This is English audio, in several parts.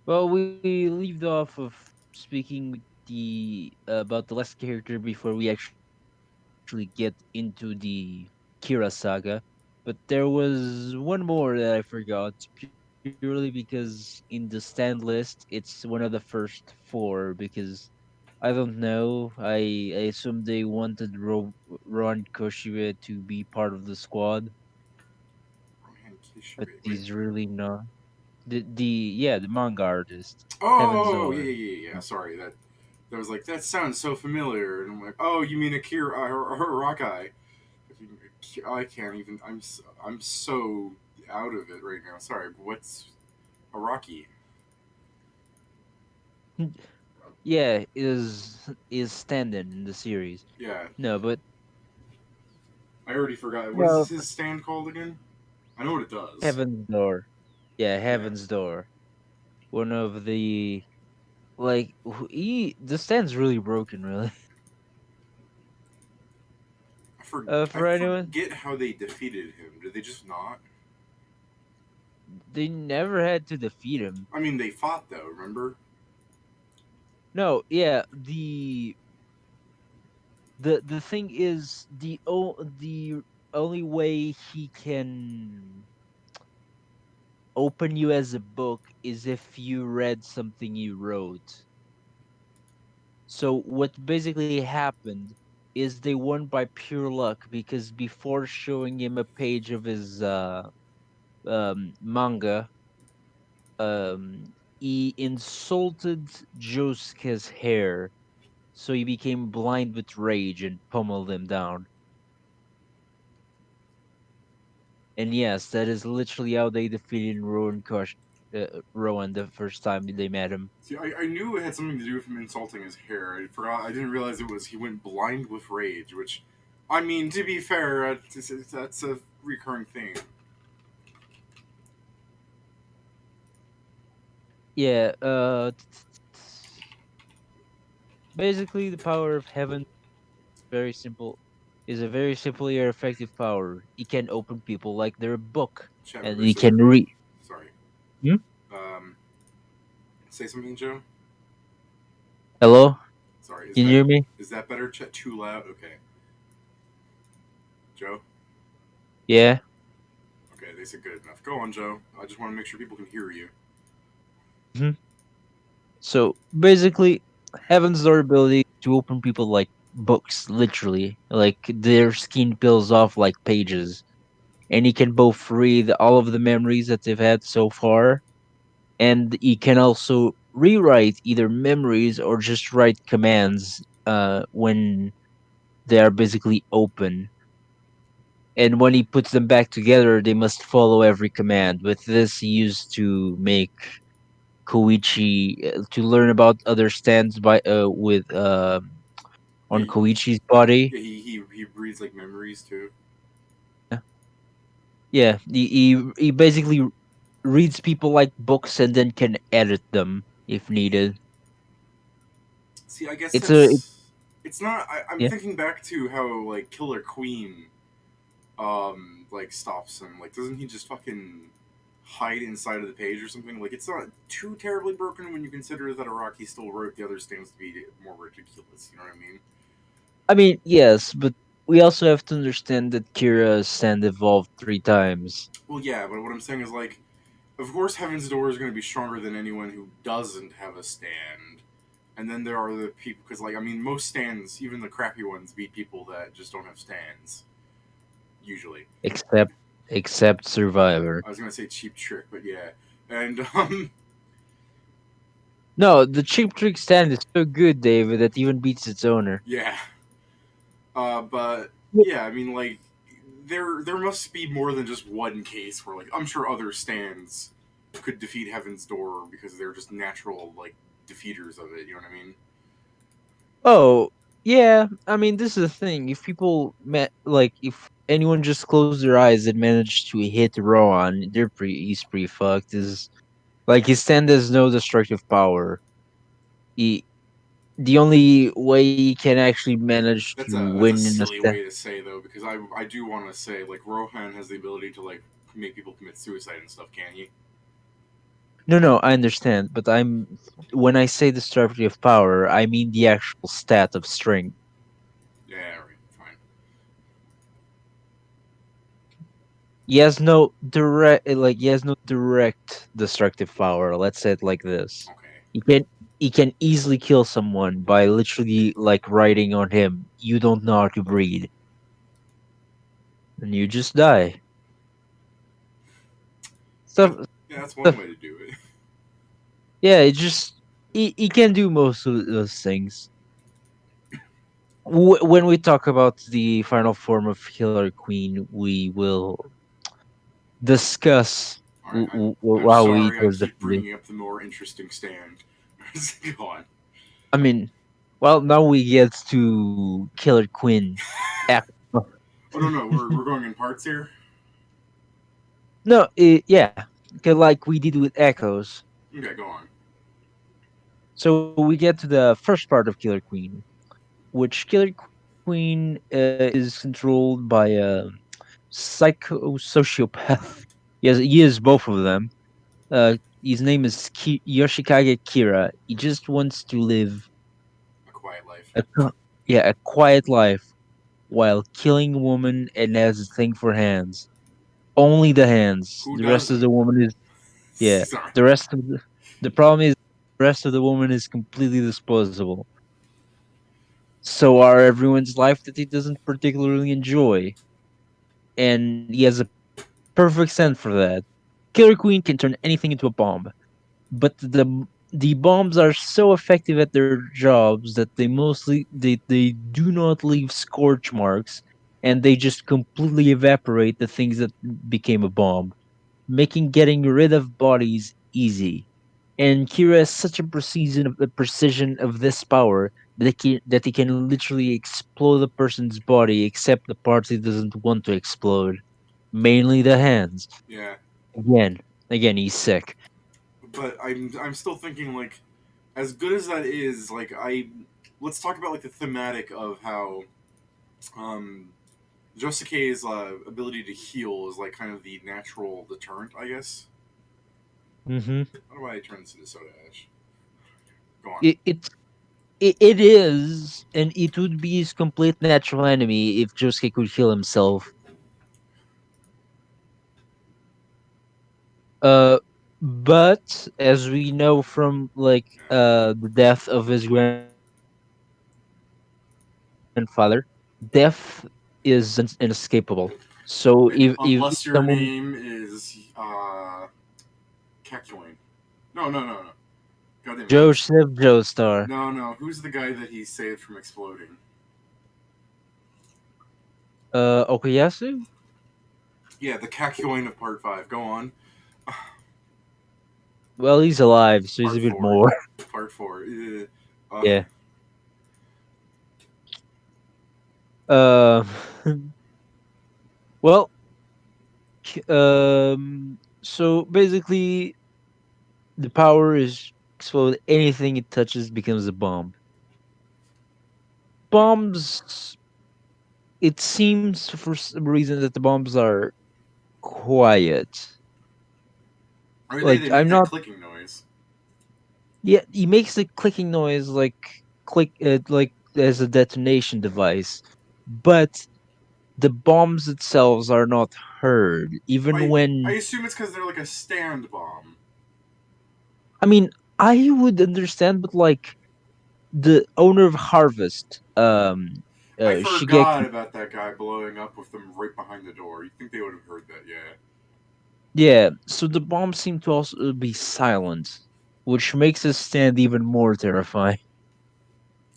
Well, we leave off of speaking with the about the last character before we actually get into the Kira saga. But there was one more that I forgot purely because in the stand list it's one of the first four. Because I don't know, I assume they wanted Ron Koshibe to be part of the squad, Rohan but Kishibe. Wait. he's really not. The manga artist, Heaven's Oh, yeah, Door. yeah, yeah, yeah. Sorry, that was like that sounds so familiar, and I'm like, oh, you mean Akira Rakai? I can't even. I'm so out of it right now. Sorry, but what's Araki? Yeah, is standing in the series. Yeah, No, but I already forgot. What is well, his stand called again? I know what it does. Heaven's Door. Yeah, Yeah, Heaven's Door. One of the like the stand's really broken, really. I For anyone, forget how they defeated him. Did they just not? they never had to defeat him. I mean, they fought though. Remember? No, yeah, the thing is the only way he can open you as a book is if you read something you wrote. So what basically happened is they won by pure luck because before showing him a page of his manga, he insulted Josuke's hair, so he became blind with rage and pummeled him down. And yes, that is literally how they defeated Rowan the first time they met him. See, I knew it had something to do with him insulting his hair. I forgot. I didn't realize it was he went blind with rage. Which, I mean, to be fair, that's a recurring theme. Yeah, basically the power of heaven very simple is a very simple yet effective power. It can open people like they're a book, Chat and member you said, can read. "Sorry." Hmm? Um, say something, Joe. Hello, Sorry. can you hear me? Is that better? Chat too loud. Okay, Joe. Yeah. Okay, they said good enough. Go on, Joe. I just want to make sure people can hear you. Hmm. So basically, heaven's door ability to open people like books, literally, like their skin peels off like pages, and he can both read all of the memories that they've had so far, and he can also rewrite either memories or just write commands when they are basically open. And when he puts them back together, they must follow every command. With this, he used to make Koichi to learn about other stands by with Yeah, on Koichi's body. yeah. He reads like memories too. Yeah, yeah. He basically reads people like books and then can edit them if needed. See, I guess It's a it's not. I'm yeah. thinking back to how like Killer Queen like stops him. Like, doesn't he just fucking hide inside of the page or something? Like, it's not too terribly broken when you consider that Araki still wrote the other stands to be more ridiculous. You know what I mean? I mean, yes, but we also have to understand that Kira's stand evolved 3 times. Well, yeah, but what I'm saying is like, of course, Heaven's Door is going to be stronger than anyone who doesn't have a stand. And then there are the people, because like I mean, most stands, even the crappy ones, beat people that just don't have stands. Usually, except except Survivor. I was gonna say Cheap Trick, but yeah, and No, the Cheap Trick stand is so good, David, that even beats its owner. yeah, but yeah, I mean, like there must be more than just one case where like I'm sure other stands could defeat Heaven's Door because they're just natural like defeaters of it. You know what I mean? Oh, yeah. I mean, this is the thing. If people like, if anyone just closed their eyes and managed to hit Rohan, he's pretty fucked. Is like his stand has no destructive power. He The only way he can actually manage to That's a win in a silly stand. way to say though because I do want to say like Rohan has the ability to like make people commit suicide and stuff. Can he? No, no, I understand, but when I say destructive power, I mean the actual stat of strength. Yeah, right. Fine. He has no direct destructive power. Let's say it like this. Okay. He can he can easily kill someone by literally like writing on him, "You don't know how to breathe," and you just die. That, Stuff, yeah, that's one stuff. way to do it. Yeah, it just he can do most of those things. When we talk about the final form of Killer Queen, we will discuss All right. I'm how he sorry. I does keep differently. bringing up the more interesting stand. Go on. I mean, well, now we get to Killer Queen. Act- Oh no, no, we're going in parts here. no, yeah, 'kay, like we did with Echoes. Okay, go on. So we get to the first part of Killer Queen, which Killer Queen is controlled by a psycho sociopath. He is both of them. His name is Yoshikage Kira. He just wants to live A quiet life. a a quiet life while killing a woman and has a thing for hands. Only the hands. Who The rest of the doesn't? woman is yeah. Sorry. The rest of the problem is the rest of the woman is completely disposable. So are everyone's life that he doesn't particularly enjoy, and he has a perfect sense for that. Killer Queen can turn anything into a bomb, but the bombs are so effective at their jobs that they do not leave scorch marks, and they just completely evaporate the things that became a bomb, making getting rid of bodies easy. And Kira has such a precision of this power that he can literally explode a person's body except the parts he doesn't want to explode, mainly the hands. Yeah, Again, again, he's sick. but I'm still thinking like, as good as that is, like let's talk about like the thematic of how um Josuke's ability to heal is like kind of the natural deterrent, I guess. Hmm. How do I turn this into soda ash? Go on. It is, and it would be his complete natural enemy if Josuke could heal himself. Uh, but as we know from like Yeah. the death of his grandfather, death is inescapable. So if Unless your someone name is Kakyoin. No, no, no, no. God damn it, who's Joseph Joestar, no, no? Who's the guy that he saved from exploding? Okuyasu, Yeah, the Kakyoin of Part Five. Go on. well, he's alive, so he's a Part bit Four. more. Part Four. Yeah. Uh, well, so basically, the power is explode anything it touches becomes a bomb. Bombs. It seems for some reason that the bombs are quiet. Or they Like make I'm that not. clicking noise. Yeah, he makes a clicking noise like like as a detonation device, but the bombs themselves are not heard. Even I when assume it's because they're like a stand bomb. I mean, I would understand, but like the owner of Harvest, I forgot Shigeki. about that guy blowing up with them right behind the door. You think they would have heard that? Yeah. Yeah, so the bombs seem to also be silent, which makes his stand even more terrifying.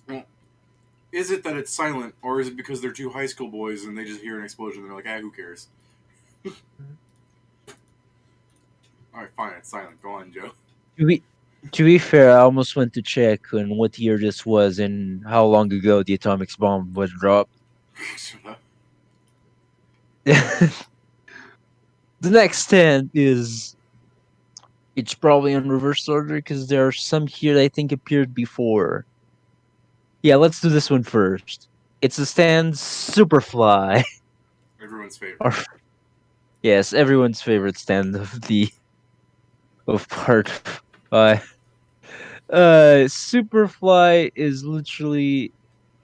Well, is it that it's silent, or is it because they're two high school boys and they just hear an explosion and they're like, ah, who cares? All right, fine, it's silent. Go on, Joe. To be, to be fair, I almost went to check on what year this was and how long ago the atomic bomb was dropped. Shut up. The next stand is it's probably on reverse order because there are some here that I think appeared before. Yeah, let's do this one first. It's the stand Superfly. Everyone's favorite. Or yes, everyone's favorite stand of the of part Uh, Superfly is literally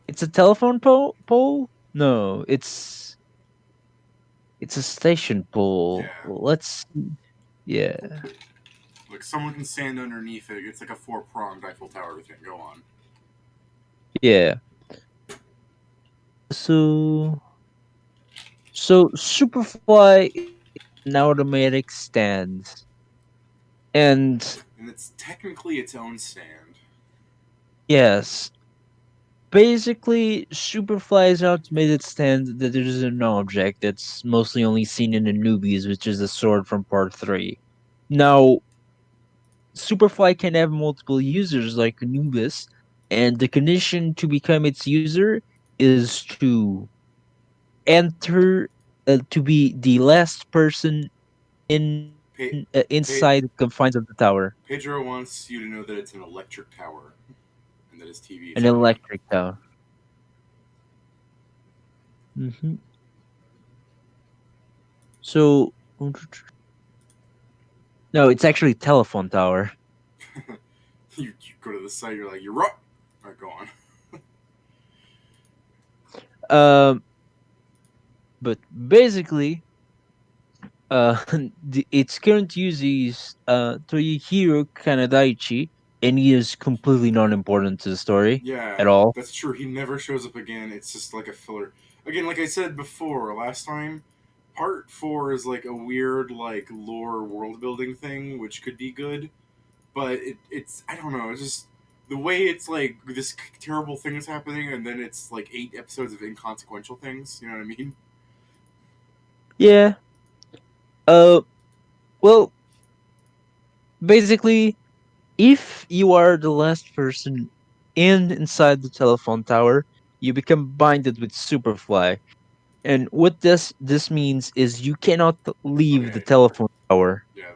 it's a telephone pole? No, it's a station pole. Yeah, Let's yeah. like someone can stand underneath it. It's like a four-pronged Eiffel Tower thing. Go on. Yeah. So Superfly is an automatic stand. And And it's technically its own stand. yes, basically Superfly is an automated stand that there's an object that's mostly only seen in the newbies, which is the sword from part 3. Now, Superfly can have multiple users like Anubis, and the condition to become its user is to enter to be the last person Pe- inside the Pe- confines of the tower. Pedro wants you to know that it's an electric tower and that his TV An is playing. electric tower. hmm So no, it's actually telephone tower. You go to the site, you're like, you're right. All right, go on. Um, but basically, its current use is Toyohiro Kanadaichi, and he is completely not important to the story Yeah, at all. that's true. He never shows up again. It's just like a filler. Again, like I said before, last time, part four is like a weird, like lore world building thing, which could be good, but it's I don't know. It's just the way it's like this terrible thing is happening, and then it's like 8 episodes of inconsequential things. You know what I mean? Yeah. Uh. Well, basically, if you are the last person inside the telephone tower, you become binded with Superfly. And what this means is you cannot leave the Okay. telephone tower. Yeah,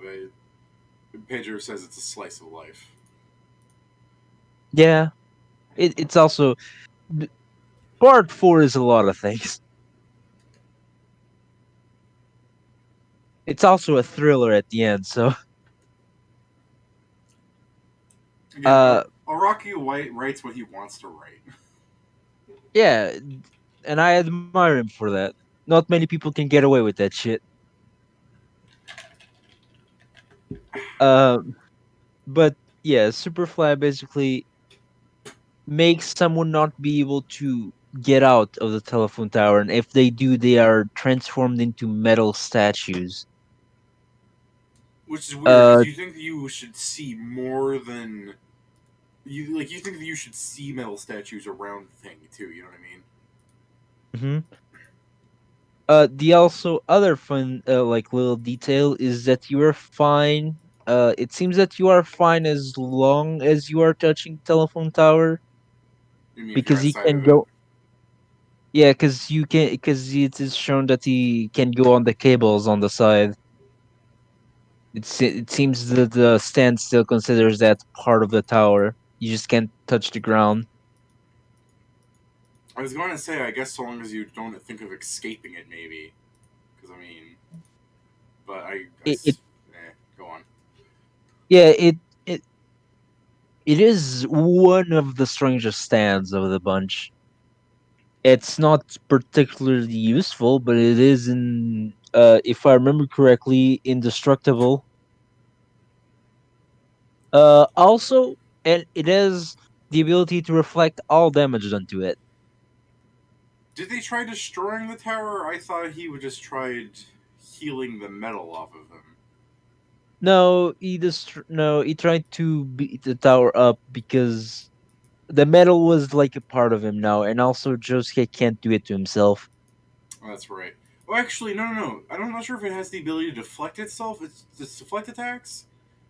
Pedro says it's a slice of life. Yeah, it's also th- part 4 is a lot of things. It's also a thriller at the end. So, Again, uh, Araki White writes what he wants to write. yeah, and I admire him for that. Not many people can get away with that shit. Um, but yeah, Superfly basically makes someone not be able to get out of the telephone tower, and if they do, they are transformed into metal statues. Which is weird because Uh, you think that you should see more than you think that you should see metal statues around the thing too. You know what I mean? mhm. The also other fun, like little detail is that you are fine. It seems that you are fine as long as you are touching telephone tower I mean, if you're because he outside can of it, go. Yeah, because you can because it is shown that he can go on the cables on the side. It seems that the stand still considers that part of the tower. You just can't touch the ground. I was going to say, I guess so long as you don't think of escaping it, maybe. Because I mean, but It go on. yeah it it is one of the strangest stands of the bunch. It's not particularly useful, but it is in if I remember correctly, indestructible. Also, and it has the ability to reflect all damage done to it. Did they try destroying the tower? I thought he would just tried healing the metal off of him. No, he tried to beat the tower up because the metal was like a part of him now, and also Josuke can't do it to himself. Oh, that's right. Oh, actually, no. I'm not sure if it has the ability to deflect itself. It's deflect attacks.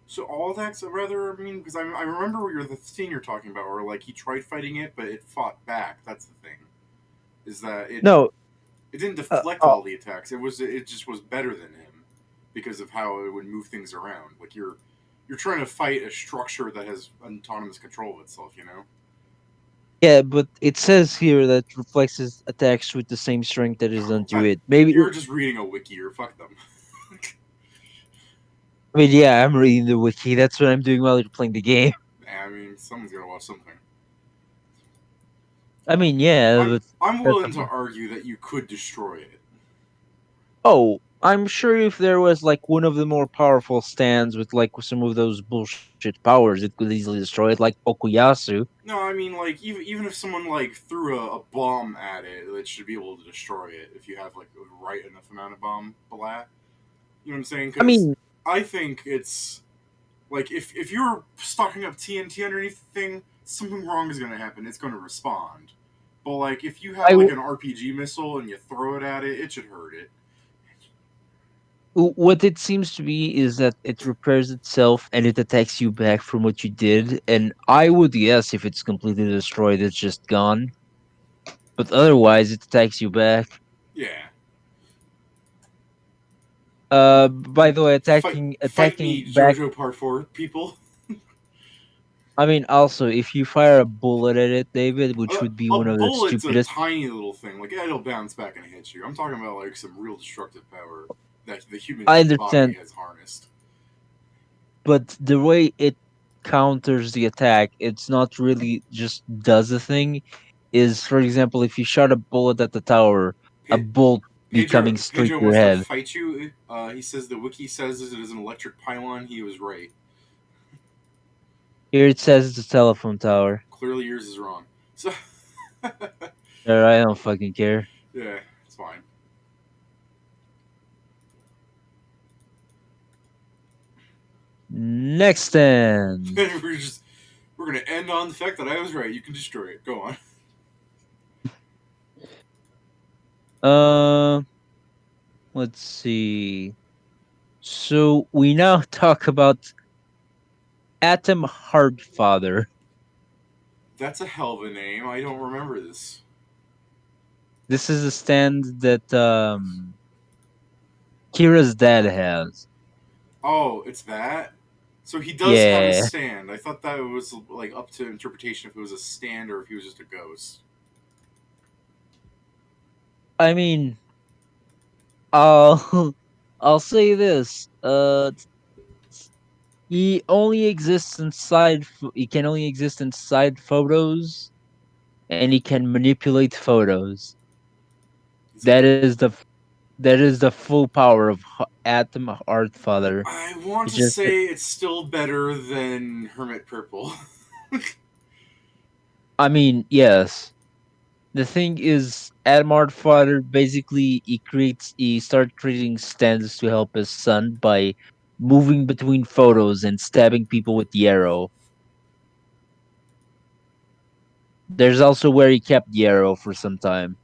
So all attacks, rather. I mean, because I remember the scene you're talking about, where like he tried fighting it, but it fought back. That's the thing. Is that No, it didn't uh, deflect uh, all the attacks. It just was better than him because of how it would move things around. Like you're trying to fight a structure that has autonomous control of itself. You know. yeah, but it says here that reflects his attacks with the same strength that is done to That it. Maybe you're just reading a wiki or fuck them. I mean, yeah, I'm reading the wiki. That's what I'm doing while you're playing the game. I mean, someone's gotta watch something. I mean, yeah, I'm but I'm that's willing to argue that you could destroy it. oh, I'm sure if there was like one of the more powerful stands with like some of those bullshit powers, it could easily destroy it, like Okuyasu. No, I mean like even if someone like threw a bomb at it, it should be able to destroy it if you have like the right enough amount of bomb blast. You know what I'm saying? I Because mean, I think it's like if you're stocking up TNT underneath the thing, something wrong is gonna happen. It's gonna respond. But like if you have I like an RPG missile and you throw it at it, it should hurt it. what it seems to be is that it repairs itself and it attacks you back from what you did. And I would guess if it's completely destroyed, it's just gone. But otherwise, it attacks you back. Yeah. By the way, Fight attacking me, back. Jojo Part 4 people. I mean, also, if you fire a bullet at it, David, which would be A one of the bullet's a stupidest. tiny little thing. Like it'll bounce back and hit you. I'm talking about like some real destructive power that the I human body understand, has harnessed. but the way it counters the attack, it's not really just does a thing. Is, for example, if you shot a bullet at the tower, a Pe- bolt be coming straight Pedro to your wants to head. fight you. He says the wiki says it is an electric pylon. He was right. Here it says it's a telephone tower. Clearly, yours is wrong. So, I don't fucking care. yeah, it's fine. Next stand. we're just we're gonna end on the fact that I was right. You can destroy it. Go on. Uh, let's see. So we now talk about Atom Heartfather. That's a hell of a name. I don't remember this. This is a stand that Kira's dad has. Oh, it's that. So he does have a Yeah. stand. I thought that was like up to interpretation if it was a stand or if he was just a ghost. I mean, I'll I'll say this. He only exists inside. He can only exist inside photos, and he can manipulate photos. Is that That the? is that is the full power of Atom Heartfather. I want It's to just that say it's still better than Hermit Purple. I mean, yes. The thing is, Atom Heartfather basically he started creating stands to help his son by moving between photos and stabbing people with the arrow. There's also where he kept the arrow for some time.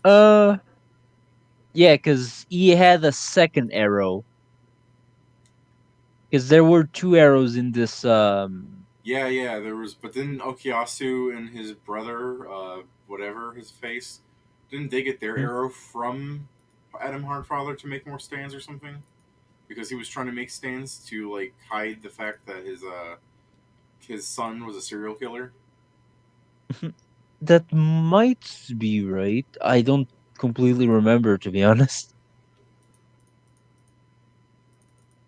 Uh, yeah, because he had a second arrow. Because there were two arrows in this. Yeah, yeah, there was. But then Okuyasu and his brother, whatever his face, didn't they get their Hmm? arrow from Adam Hardfather to make more stands or something? Because he was trying to make stands to like hide the fact that his son was a serial killer. That might be right. I don't completely remember, to be honest.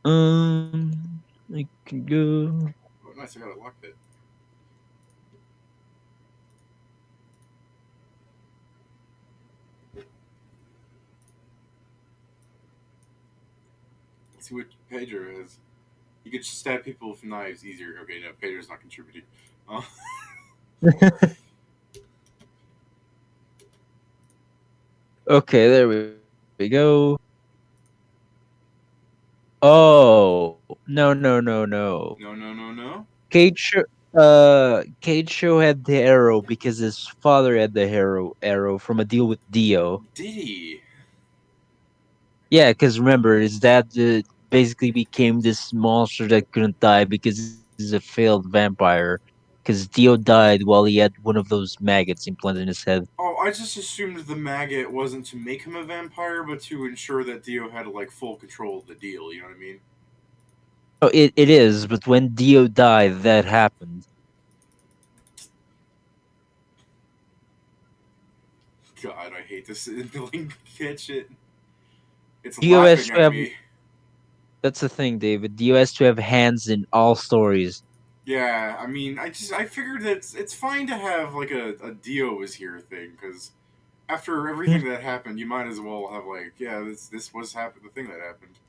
I can go. Oh, nice! I got a lockpick. Let's see what Pedro is. You could stab people with knives easier. Okay, no, Pedro's not contributing. Uh, Okay, there we go. Oh, no, no, no, no. no, no, no, no. Cage Show had the arrow because his father had the arrow from a deal with Dio. Did he? Yeah, because remember, his dad basically became this monster that couldn't die because he's a failed vampire. Because Dio died while he had one of those maggots implanted in his head. Oh, I just assumed the maggot wasn't to make him a vampire, but to ensure that Dio had like full control of the deal. You know what I mean? Oh, it is, but when Dio died, that happened. God, I hate this link catch it. It's Dio has laughing to at have. me. That's the thing, David. Dio has to have hands in all stories. Yeah, I mean, I figured that it's fine to have like a Dio is here thing because after everything that happened, you might as well have like, yeah, this was happened, the thing that happened.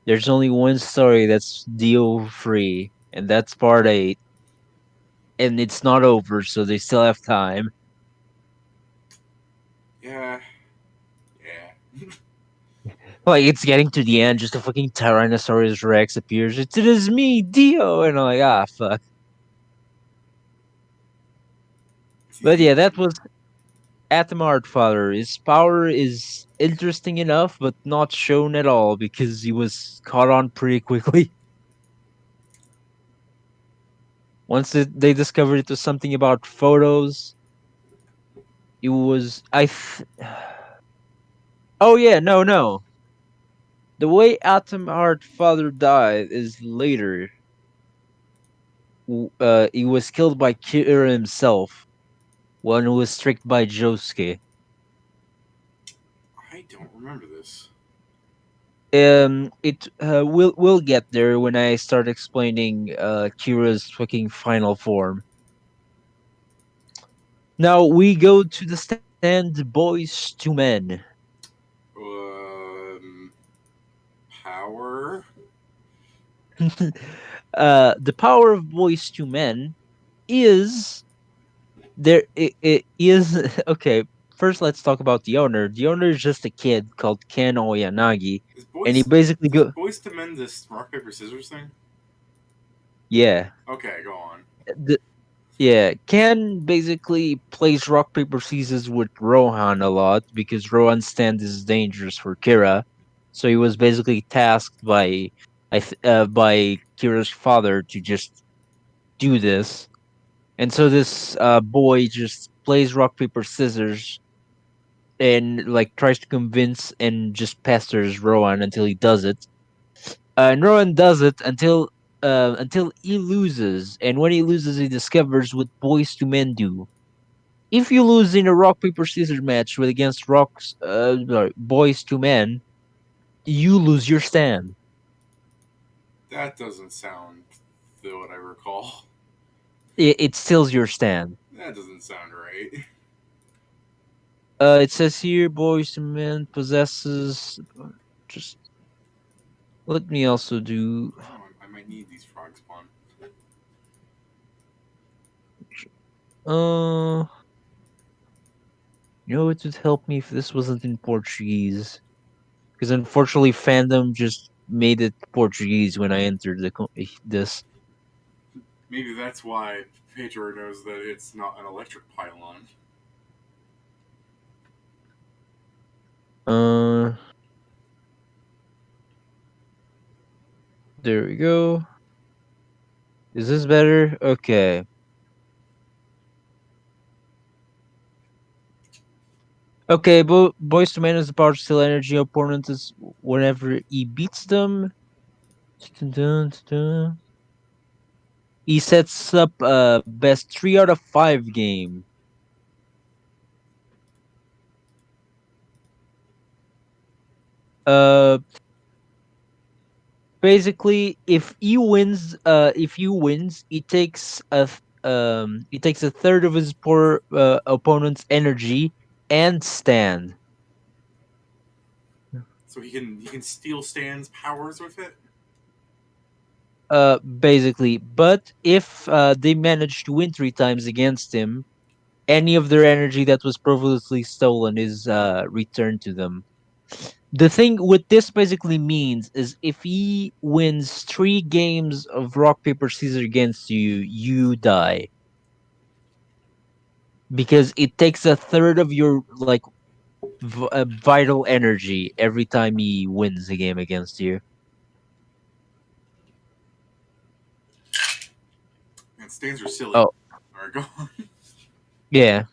There's only one story that's Dio free, and that's part 8, and it's not over, so they still have time. Yeah, yeah. Like it's getting to the end, just a fucking Tyrannosaurus Rex appears. It is me, Dio, and I'm like, ah, fuck. But yeah, that was Atom Father. His power is interesting enough, but not shown at all because he was caught on pretty quickly. Once they discovered it was something about photos, it was oh yeah, no, no. The way Atom Father died is later. He was killed by Kira himself when he was tricked by Josuke. I don't remember this. It we'll get there when I start explaining Kira's fucking final form. Now we go to the stand, boys to men. Um, Power. The power of boys to men is there. It is okay. First, let's talk about the owner. The owner is just a kid called Ken Oyanagi, Is and he boys basically is go boys to men this rock paper scissors thing? yeah. Okay, go on. Yeah, Ken basically plays rock paper scissors with Rohan a lot because Rohan's stand is dangerous for Kira. So he was basically tasked by Kira's father to just do this, and so this boy just plays rock paper scissors and like tries to convince and just pesters Rohan until he does it. And Rohan does it until he loses, and when he loses, he discovers what boys to men do. If you lose in a rock paper scissors match with against boys to men, you lose your stand. That doesn't sound what I recall. It steals your stand. That doesn't sound right. It says here, boys to men possesses. Just let me also do. Oh, I might need these frog spawn. Uh, it would help me if this wasn't in Portuguese, because unfortunately, fandom just made it Portuguese when I entered this. Maybe that's why Pedro knows that it's not an electric pylon. Uh, there we go. Is this better? Okay. Okay, Boys to Men is the power to steal energy opponent is whenever he beats them. He sets up a best 3 out of 5 game. Uh, Basically, if he wins, he takes a third of his poor opponent's energy and stand. So he can steal Stan's powers with it. Basically, but if they manage to win 3 times against him, any of their energy that was previously stolen is returned to them. The thing what this basically means is if he wins 3 games of rock paper scissors against you, you die because it takes a third of your like vital energy every time he wins a game against you. And Stans are silly. Oh All right, go on. yeah.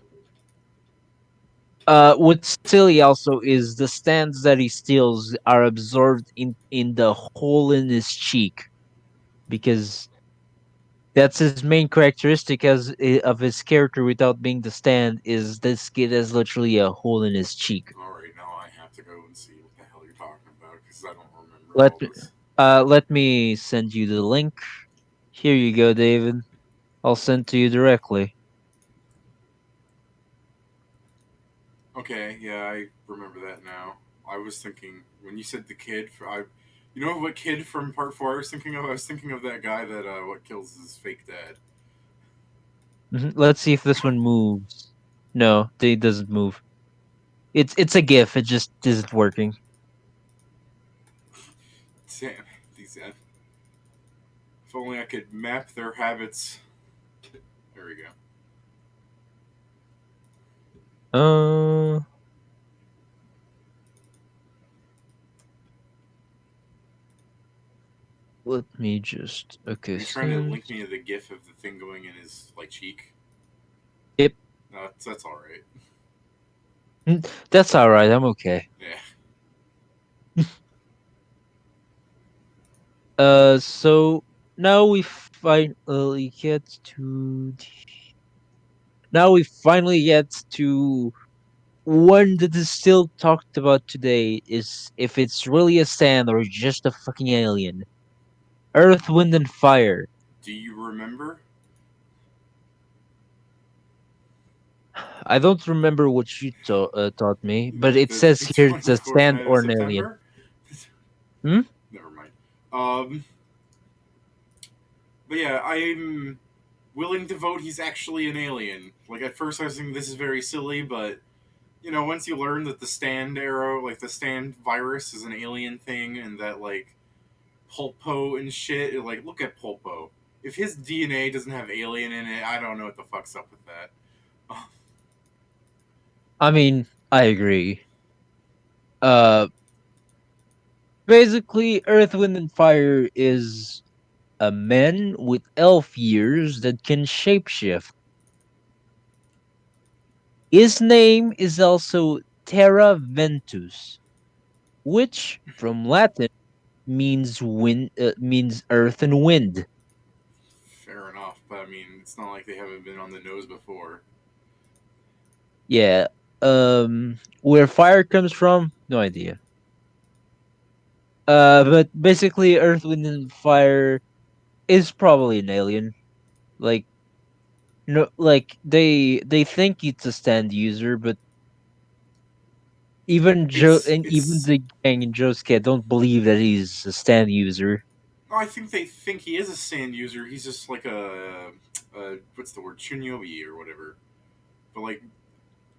What's silly also is the stands that he steals are absorbed in the hole in his cheek because that's his main characteristic of his character without being the stand is this kid has literally a hole in his cheek. All right, now I have to go and see because I don't remember Let all me this. let me send you the link. Here you go, David. I'll send to you directly. Okay, yeah, I remember that now. I was thinking when you said the kid, you know what kid from Part Four I was thinking of? I was thinking of that guy that what kills his fake dad. Let's see if this one moves. No, it doesn't move. It's a GIF. It just isn't working. Damn, these. If only I could map their habits. There we go. Uh, let me just Are okay. you trying to Send. link me to the GIF of the thing going in his like cheek? Yep. No, that's all right. That's all right. I'm okay. Yeah. So now we finally get to now we finally get to one that is still talked about today is if it's really a stand or just a fucking alien. Earth, Wind, and Fire. Do you remember I don't remember what you taught me, but it says the here it's twenty a fourth stand night of or an alien. September? Hmm? Never mind. Um, but yeah, I'm willing to vote he's actually an alien. Like at first, I was thinking this is very silly, but you know, once you learn that the stand arrow, like the stand virus, is an alien thing, and that like Pulpo and shit, like look at Pulpo. If his DNA doesn't have alien in it, I don't know what the fuck's up with that. I mean, I agree. Uh, Basically, Earth, Wind, and Fire is a man with elf ears that can shapeshift. His name is also Terra Ventus, which from Latin means earth and wind. Fair enough, but I mean, it's not like they haven't been on the nose before. Yeah. Where fire comes from, no idea. But basically, Earth, Wind, and Fire is probably an alien. Like no, like they think it's a stand user, but even Joe and even It's the gang in Joe's cat don't believe that he's a stand user. I think they think he is a sand user. He's just like a what's the word, Chunyobi or whatever. But like,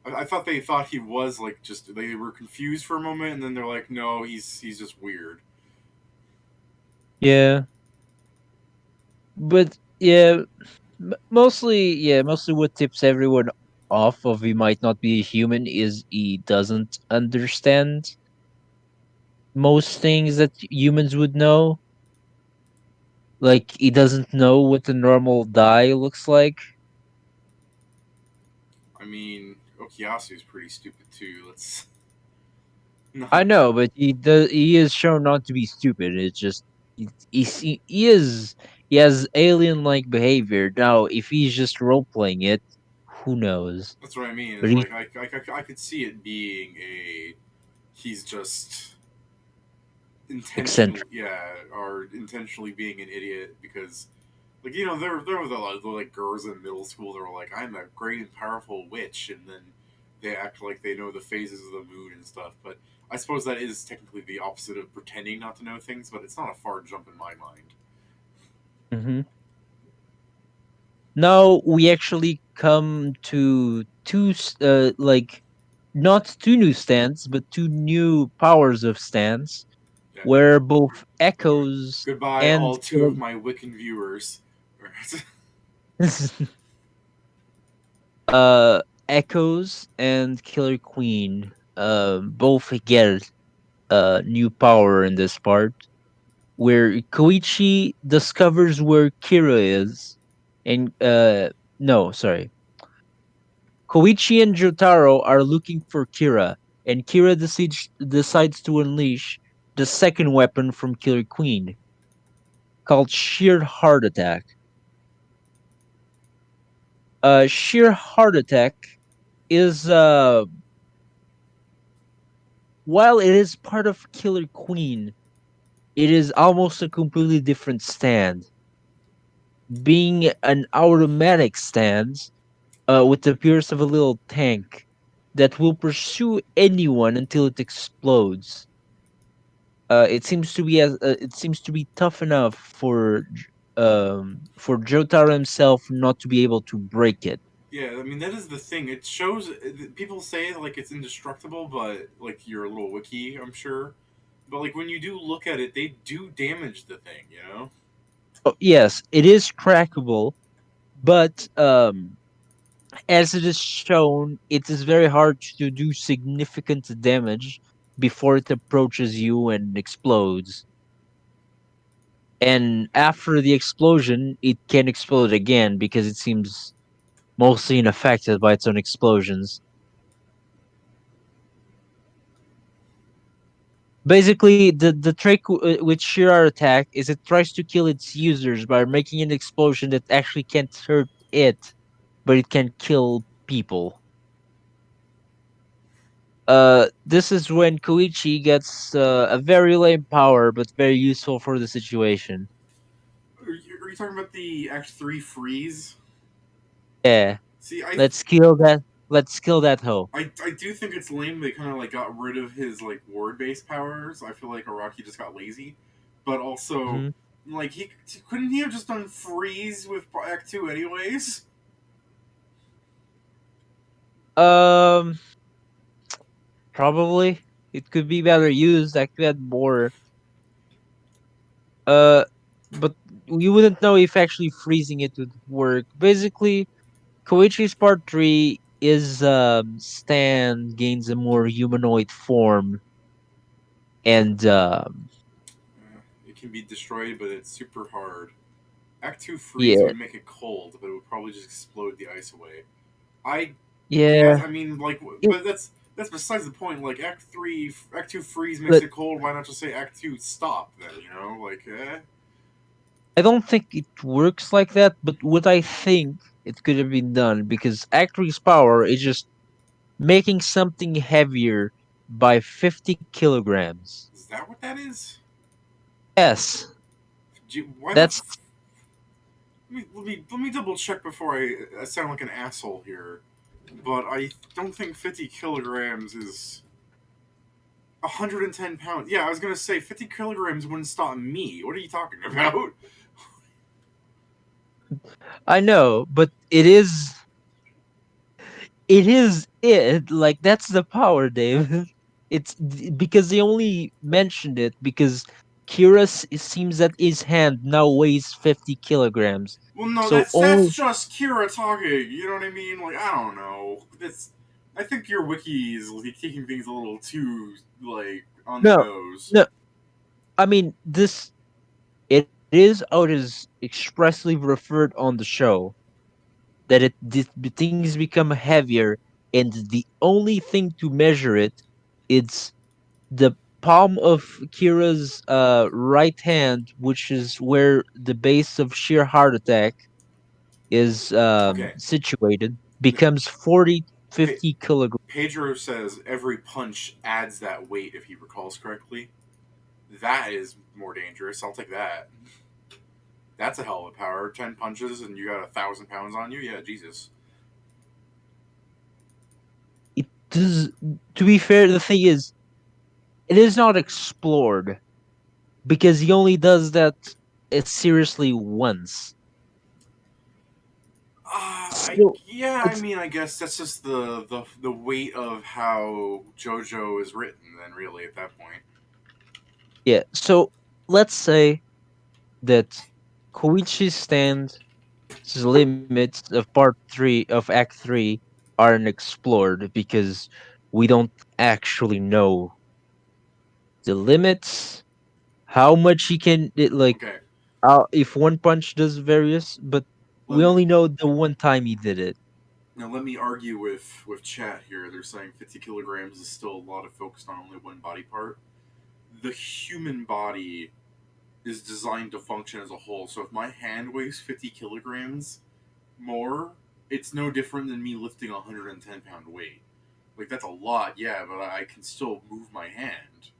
I thought they thought he was like just they were confused for a moment, and then they're like, no, he's just weird. Yeah, but yeah, mostly what tips everyone off of he might not be a human is he doesn't understand most things that humans would know. Like he doesn't know what a normal die looks like. I mean, Okiyasu's pretty stupid too. Let's I not. know, but he is shown not to be stupid. It's just he has alien like behavior. Now, if he's just role playing it, who knows? That's what I mean. But Is he like I could see it being a he's just intentionally eccentric. yeah or intentionally being an idiot because like you know there were the like girls in middle school that were like I'm a great and powerful witch and then they act like they know the phases of the moon and stuff. But I suppose that is technically the opposite of pretending not to know things, but it's not a far jump in my mind. Hmm. Now we actually come to like not two new stands, but two new powers of stands, Yeah. where both Anyway, echoes goodbye and all two of my Wiccan viewers. uh echoes and Killer Queen both get new power in this part where Koichi discovers where Kira is and no, sorry. Koichi and Jotaro are looking for Kira and Kira decides to unleash the second weapon from Killer Queen called Sheer Heart Attack. Sheer Heart Attack is while it is part of Killer Queen, it is almost a completely different stand. Being an automatic stance with the appearance of a little tank that will pursue anyone until it explodes. It seems to be tough enough for Jotaro himself not to be able to break it. Yeah, I mean that is the thing. It shows people say like it's indestructible, but like your little wiki, I'm sure. But like when you do look at it, they do damage the thing. You know. Oh, yes, it is crackable, but as it is shown, it is very hard to do significant damage before it approaches you and explodes. And after the explosion, it can explode again because it seems mostly unaffected by its own explosions. Basically, the trick with Shirar attack is it tries to kill its users by making an explosion that actually can't hurt it, but it can kill people. This is when Koichi gets a very lame power, but very useful for the situation. Are you talking about the Act Three freeze? Yeah, See, let's kill that. Let's kill that hoe. I do think it's lame they kind of like got rid of his like ward based powers. I feel like Araki just got lazy, but also Hmm. like he couldn't he have just done freeze with Act Two anyways? Um, Probably it could be better used. I could add more. Uh, but you wouldn't know if actually freezing it would work. Basically, Koichi's Part 3 is Stan gains a more humanoid form and It can be destroyed, but it's super hard. Act Two freeze yeah, would make it cold, but it would probably just explode the ice away. I guess yeah. I mean like, It, but that's besides the point. Like Act Two freeze makes but it cold. Why not just say Act Two stop then? You know, like I don't think it works like that. But what I think it could have been done because Actry's power is just making something heavier by 50 kilograms. is that what that is? Yes, Why the that's let me double check before I sound like an asshole here. But I don't think 50 kilograms is 110 pounds. Yeah, I was gonna say 50 kilograms wouldn't stop me. What are you talking about? I know, but it like that's the power, Dave. Because they only mentioned it because it seems that his hand now weighs 50 kilograms. Well, no, So that's only just Kira talking. You know what I mean? Like I don't know. That's I think your wiki is like, taking things a little too like on the no, nose. no. I mean this. It is how it is expressly referred on the show that things become heavier, and the only thing to measure it is the palm of Kira's right hand, which is where the base of sheer heart attack is Okay, situated, becomes 40, Pe- 50 kilograms. Pedro says every punch adds that weight if he recalls correctly. That is more dangerous. I'll take that. That's a hell of a power. 10 punches and you got 1,000 pounds on you. Yeah, Jesus. It does, to be fair, the thing is, it is not explored because he only does that seriously once. So Yeah. I it's mean, I guess that's just the weight of how Jojo is written. Then, really, at that point. yeah. So let's say that Koichi stands limits of Act 3 aren't explored because we don't actually know the limits, how much he can Okay. if one punch does various, but Let we me only know the one time he did it. Now let me argue with chat here. They're saying 50 kilograms is still a lot of focused on only one body part. The human body is designed to function as a whole. So if my hand weighs 50 kilograms more, it's no different than me lifting a 110-pound weight. Like that's a lot, yeah, but I can still move my hand.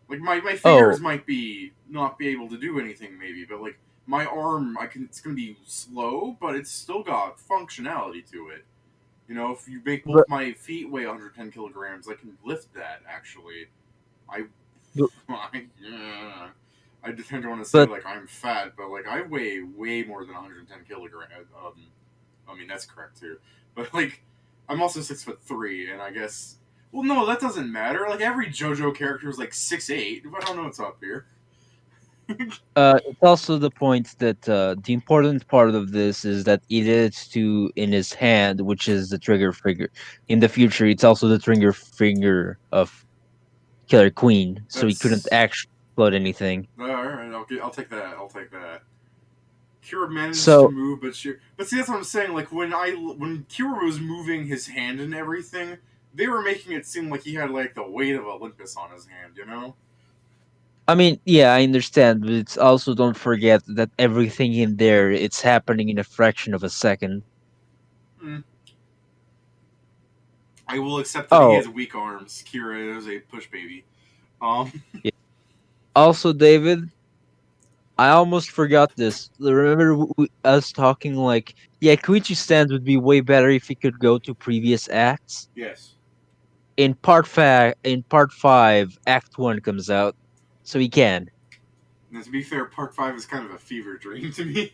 Like my Oh, fingers might be not be able to do anything maybe, but like my arm, I can. It's gonna be slow, but it's still got functionality to it. You know, if you make both but, my feet weigh 110 kilograms, I can lift that. Actually, I, but yeah. I don't want to say but like I'm fat, but like I weigh way more than 110 kilograms. I mean that's correct too, but like I'm also 6'3", and I guess well no that doesn't matter. Like every JoJo character is like 6'8", but I don't know what's up here. it's also the point that the important part of this is that it is to in his hand, which is the trigger finger. In the future, it's also the trigger finger of Killer Queen, so he couldn't That's actually explode anything. all right. I'll take that. I'll take that. Kira managed to So, move, but see that's what I'm saying. Like when Kira was moving his hand and everything, they were making it seem like he had like the weight of Olympus on his hand. You know. I mean, yeah, I understand, but it's also don't forget that everything in there it's happening in a fraction of a second. Mm. I will accept that he Oh, has weak arms. Kira is a push baby. Um, yeah. Also, David, I almost forgot this. Remember us talking like, yeah, Koichi stand would be way better if he could go to previous acts. yes. In part five, Act One comes out, so he can. And to be fair, Part 5 is kind of a fever dream to me.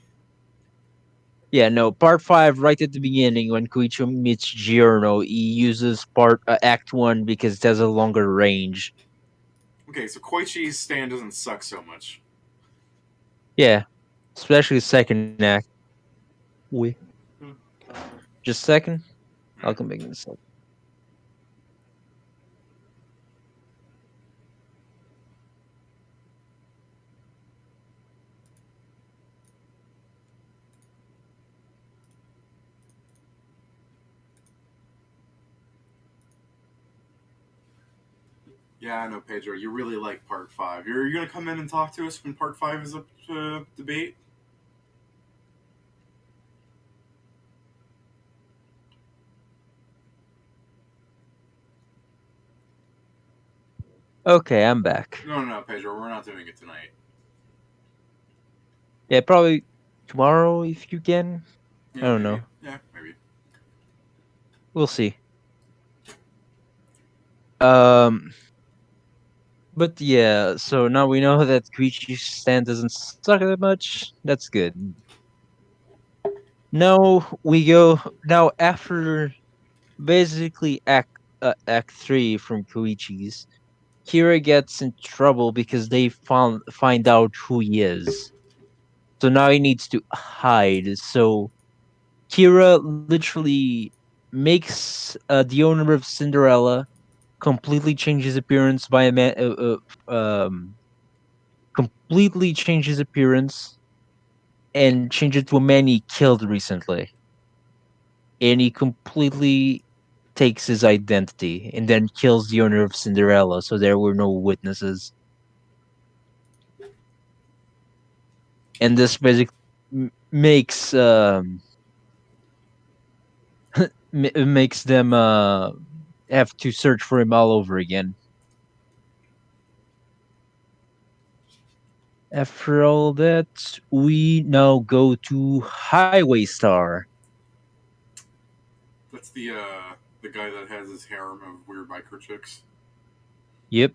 Yeah, no, part five, right at the beginning when Koichi meets Giorno, he uses part Act One because it has a longer range. Okay, so Koichi's stand doesn't suck so much. Yeah, especially the second act. We Hmm. just a second. I'll Alright. come back in a second. Yeah, I know, Pedro. You really like Part 5. You're gonna come in and talk to us when Part 5 is up to debate? Okay, I'm back. No, no, no, Pedro. We're not doing it tonight. Yeah, probably tomorrow if you can. I Yeah, don't maybe. know. Yeah, maybe. We'll see. Um, but yeah, so now we know that Koichi's stand doesn't suck that much. That's good. Now we go now after basically act three from Koichi's. Kira gets in trouble because they find out who he is. So now he needs to hide. So Kira literally makes the owner of Cinderella completely change his appearance by a man. Completely change his appearance and change it to a man he killed recently. And he completely takes his identity and then kills the owner of Cinderella. So there were no witnesses. And this basically makes makes them have to search for him all over again. After all that, we now go to Highway Star. That's the guy that has his harem of weird microchicks. Yep.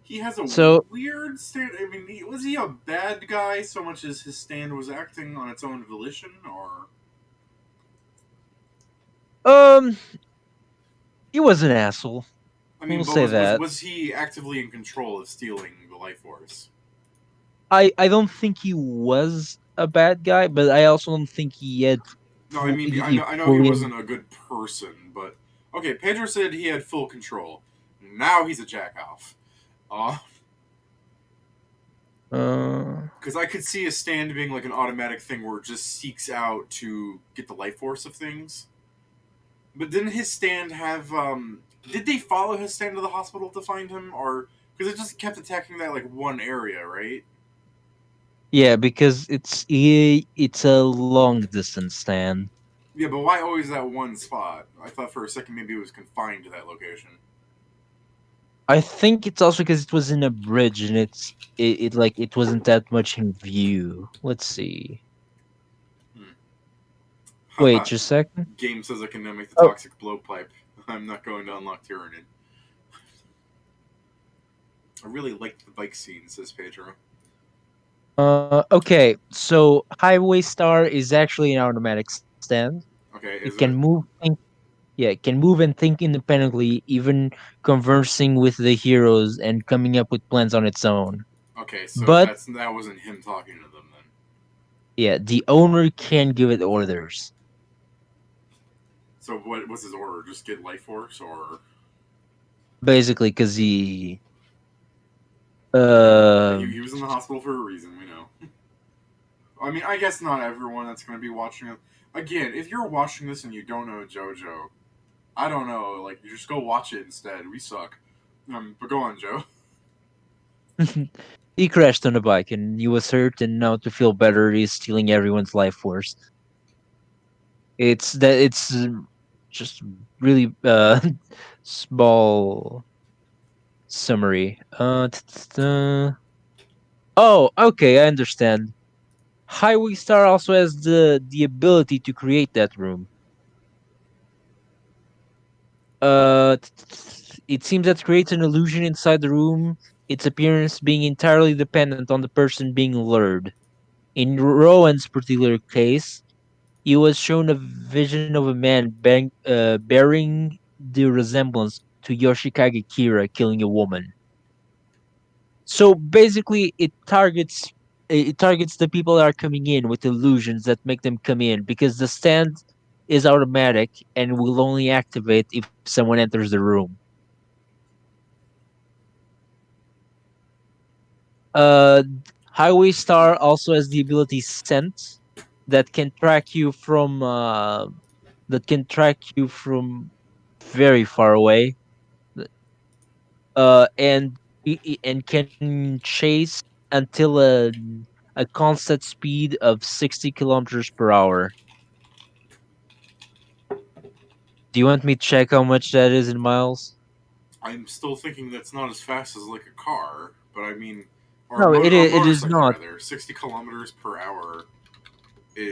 He has a So, weird stand. I mean, was he a bad guy so much as his stand was acting on its own volition, or um, he was an asshole. I mean, We'll but say that. was he actively in control of stealing the life force? I don't think he was a bad guy, but I also don't think he had No, I mean, I know he fully. wasn't a good person, but okay. Pedro said he had full control. Now he's a jackoff. Uh, Uh, because I could see a stand being like an automatic thing where it just seeks out to get the life force of things. But didn't his stand have? Did they follow his stand to the hospital to find him, or because it just kept attacking that like one area, right? yeah, because it's a long distance stand. Yeah, but why always that one spot? I thought for a second maybe it was confined to that location. I think it's also because it was in a bridge and it like it wasn't that much in view. Let's see. Hmm. Wait, Haha. just a second. Game says I can now make the Oh, toxic blowpipe. I'm not going to unlock Tyranid. I really liked the bike scene, says Pedro. okay. So Highway Star is actually an automatic stand. Okay, It is can it? move. Yeah, it can move and think independently, even conversing with the heroes and coming up with plans on its own. Okay, so But that wasn't him talking to them then. yeah, the owner can give it orders, So what was his order? Just get life force, or basically, because he he was in the hospital for a reason. We know. I mean, I guess not everyone that's going to be watching it. Again, if you're watching this and you don't know JoJo, I don't know. Like, you just go watch it instead. We suck. But go on, Joe. he crashed on a bike and he was hurt, and now to feel better, he's stealing everyone's life force. It's just really small summary. Oh, okay, I understand. Highway Star also has the ability to create that room. It seems that creates an illusion inside the room, its appearance being entirely dependent on the person being lured. In Rowan's particular case, he was shown a vision of a man bearing the resemblance to Yoshikage Kira killing a woman. So basically, it targets the people that are coming in with illusions that make them come in, because the stand is automatic and will only activate if someone enters the room. Uh, Highway Star also has the ability Scent that can track you from very far away, and and can chase until a constant speed of 60 kilometers per hour. Do you want me to check how much that is in miles? I'm still thinking that's not as fast as like a car, but I mean, No, or it is motorcycle not. rather. 60 kilometers per hour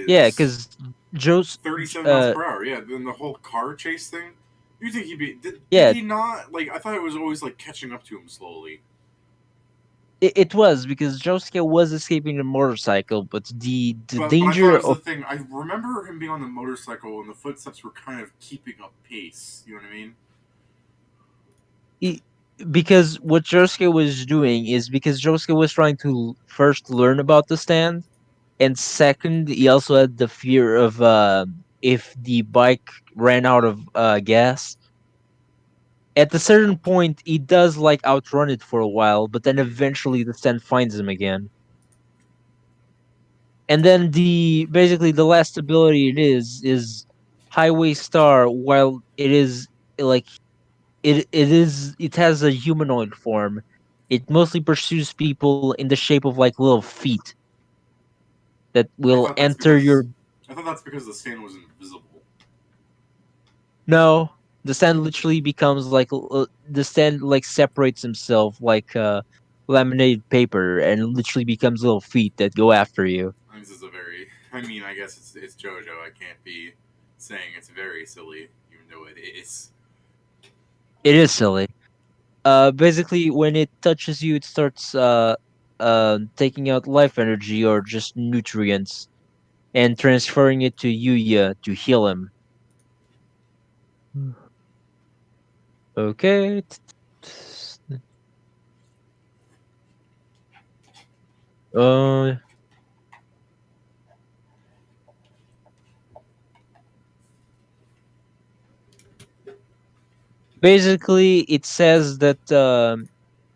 Yeah, is because Joe's 37 miles per hour. Yeah, then the whole car chase thing. You think he'd be? Did yeah, he not? Like, I thought it was always like catching up to him slowly. it was because Josuke was escaping the motorcycle, but the But I thought danger it was the of thing. I remember him being on the motorcycle and the footsteps were kind of keeping up pace. You know what I mean? he, because what Josuke was doing is because Josuke was trying to first learn about the stand, and second, he also had the fear of if the bike ran out of gas. At a certain point, he does like outrun it for a while, but then Hmm. eventually the stand finds him again. And then the basically the last ability it is Highway Star. While it is like it has a humanoid form, it mostly pursues people in the shape of like little feet that I will thought that's enter because your. the stand was invisible. No, the stand literally becomes like the stand like separates himself like laminated paper and literally becomes little feet that go after you. This is a very. I mean, I guess it's JoJo. I can't be saying it's very silly, even though it is. It is silly. Basically, when it touches you, it starts taking out life energy or just nutrients and transferring it to Yuya to heal him. Okay. Uh, Basically, it says that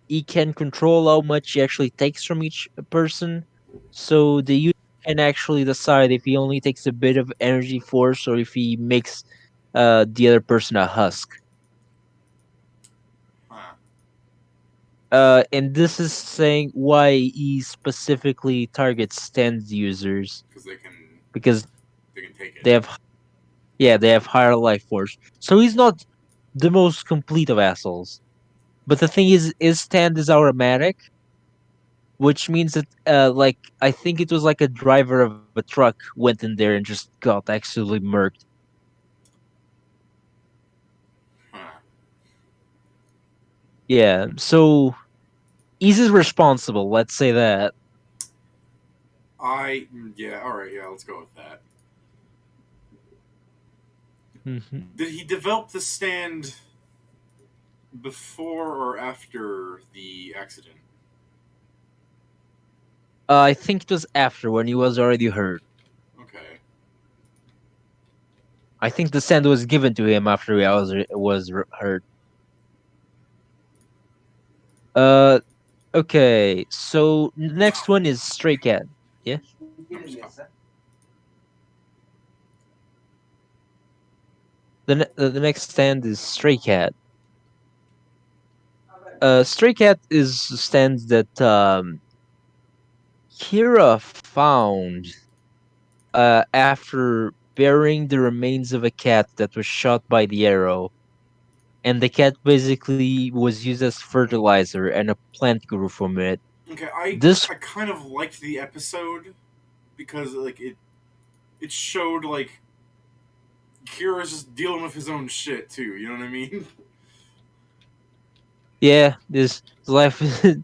he can control how much he actually takes from each person. So the user can actually decide if he only takes a bit of energy force or if he makes the other person a husk. Huh. And this is saying why he specifically targets stand users Because because they can take it. they have. Yeah, they have higher life force. So he's not the most complete of assholes. But the thing is, his stand is automatic, which means that, like, I think it was like a driver of a truck went in there and just got absolutely murked. Huh. Yeah, so he's responsible. Let's say that. Yeah, alright, yeah, let's go with that. Mhm. Did he develop the stand before or after the accident? I think it was after when he was already hurt. Okay. I think the sand was given to him after he was hurt. Uh, okay. So next one is Stray Cat. Yeah. I'm just. The next stand is Stray Cat. Stray Cat is a stand that Kira found after burying the remains of a cat that was shot by the arrow, and the cat basically was used as fertilizer, and a plant grew from it. Okay, This, I kind of liked the episode because like it showed like Kira's just dealing with his own shit too. You know what I mean? yeah, this life is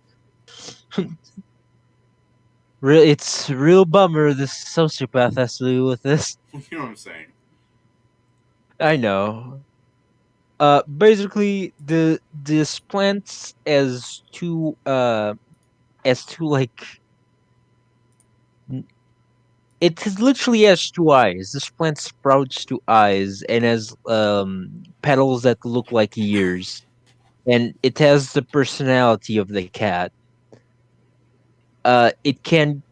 real. It's real bummer. This sociopath has to deal with this. You know what I'm saying? I know. Basically, this plants as two like it is literally has two eyes. This plant sprouts two eyes and has petals that look like ears, and it has the personality of the cat. It can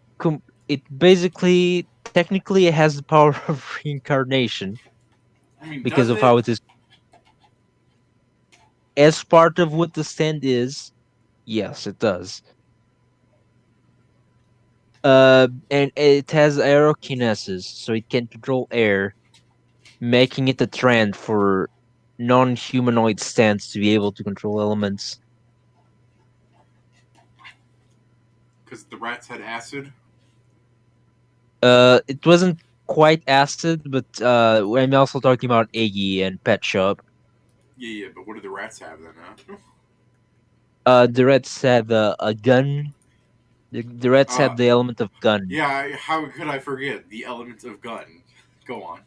it basically technically it has the power of reincarnation I mean, because does of it? how it is as part of what the stand is. Yes, it does. And it has aerokinesis, so it can control air, making it a trend for non-humanoid stands to be able to control elements. Because the rats had acid. It wasn't quite acid, but I'm also talking about Iggy and Pet Shop. Yeah, yeah, but what did the rats have then? Huh? The Reds had a gun. The Reds Uh, had the element of gun. yeah. How could I forget the element of gun? Go on.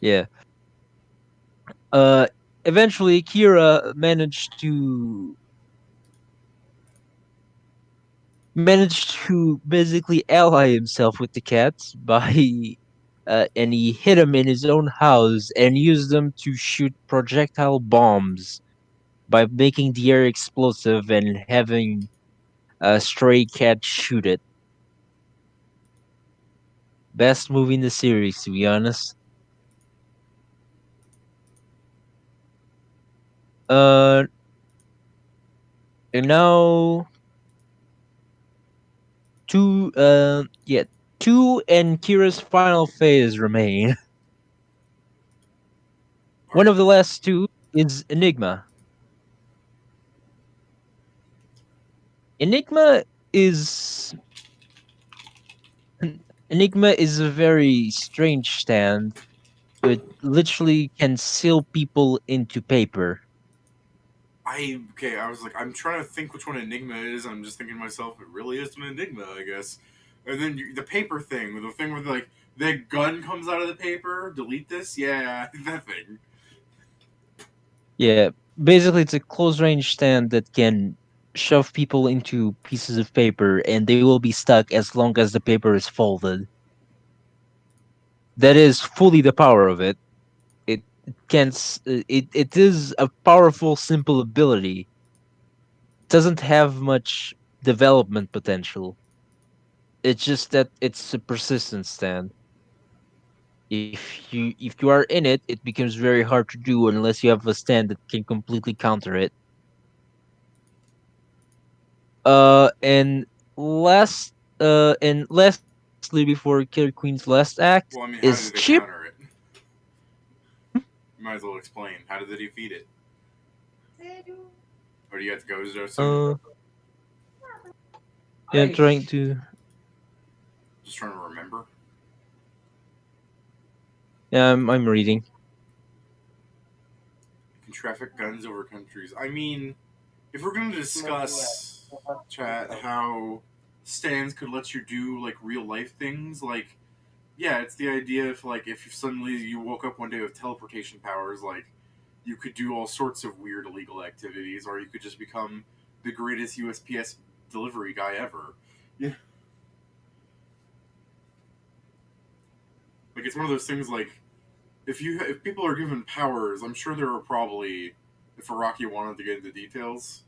Yeah. Uh, Eventually, Kira managed to basically ally himself with the cats by and he hid them in his own house and used them to shoot projectile bombs by making the air explosive and having a stray cat shoot it. Best movie in the series, to be honest. Uh, and now two. Yeah, two and Kira's final phase remain. All One right. of the last two is Enigma. Enigma is Enigma is a very strange stand. It literally can seal people into paper. I was like, I'm trying to think which one Enigma is. I'm just thinking to myself, it really is an Enigma, I guess. And then the paper thing, the thing where like the gun comes out of the paper. Delete this, yeah, that thing. Yeah, basically it's a close range stand that can shove people into pieces of paper and they will be stuck as long as the paper is folded. That is fully the power of it. It is a powerful simple ability. Doesn't have much development potential. It's just that it's a persistent stand. If you are in it, it becomes very hard to do unless you have a stand that can completely counter it. And last and lastly before Killer Queen's last act Well, I mean, is how did they Chip. counter it? You might as well explain. How did they defeat it? Or do you have to go, Zosu? Uh, yeah, trying to. Just trying to remember. Yeah, I'm reading. Can traffic guns over countries. I mean, if we're going to discuss, chat, how stands could let you do like real life things, like yeah, it's the idea if like if you suddenly you woke up one day with teleportation powers, like you could do all sorts of weird illegal activities, or you could just become the greatest USPS delivery guy ever. Yeah, like it's one of those things like if people are given powers, I'm sure there are probably if Araki wanted to get into details,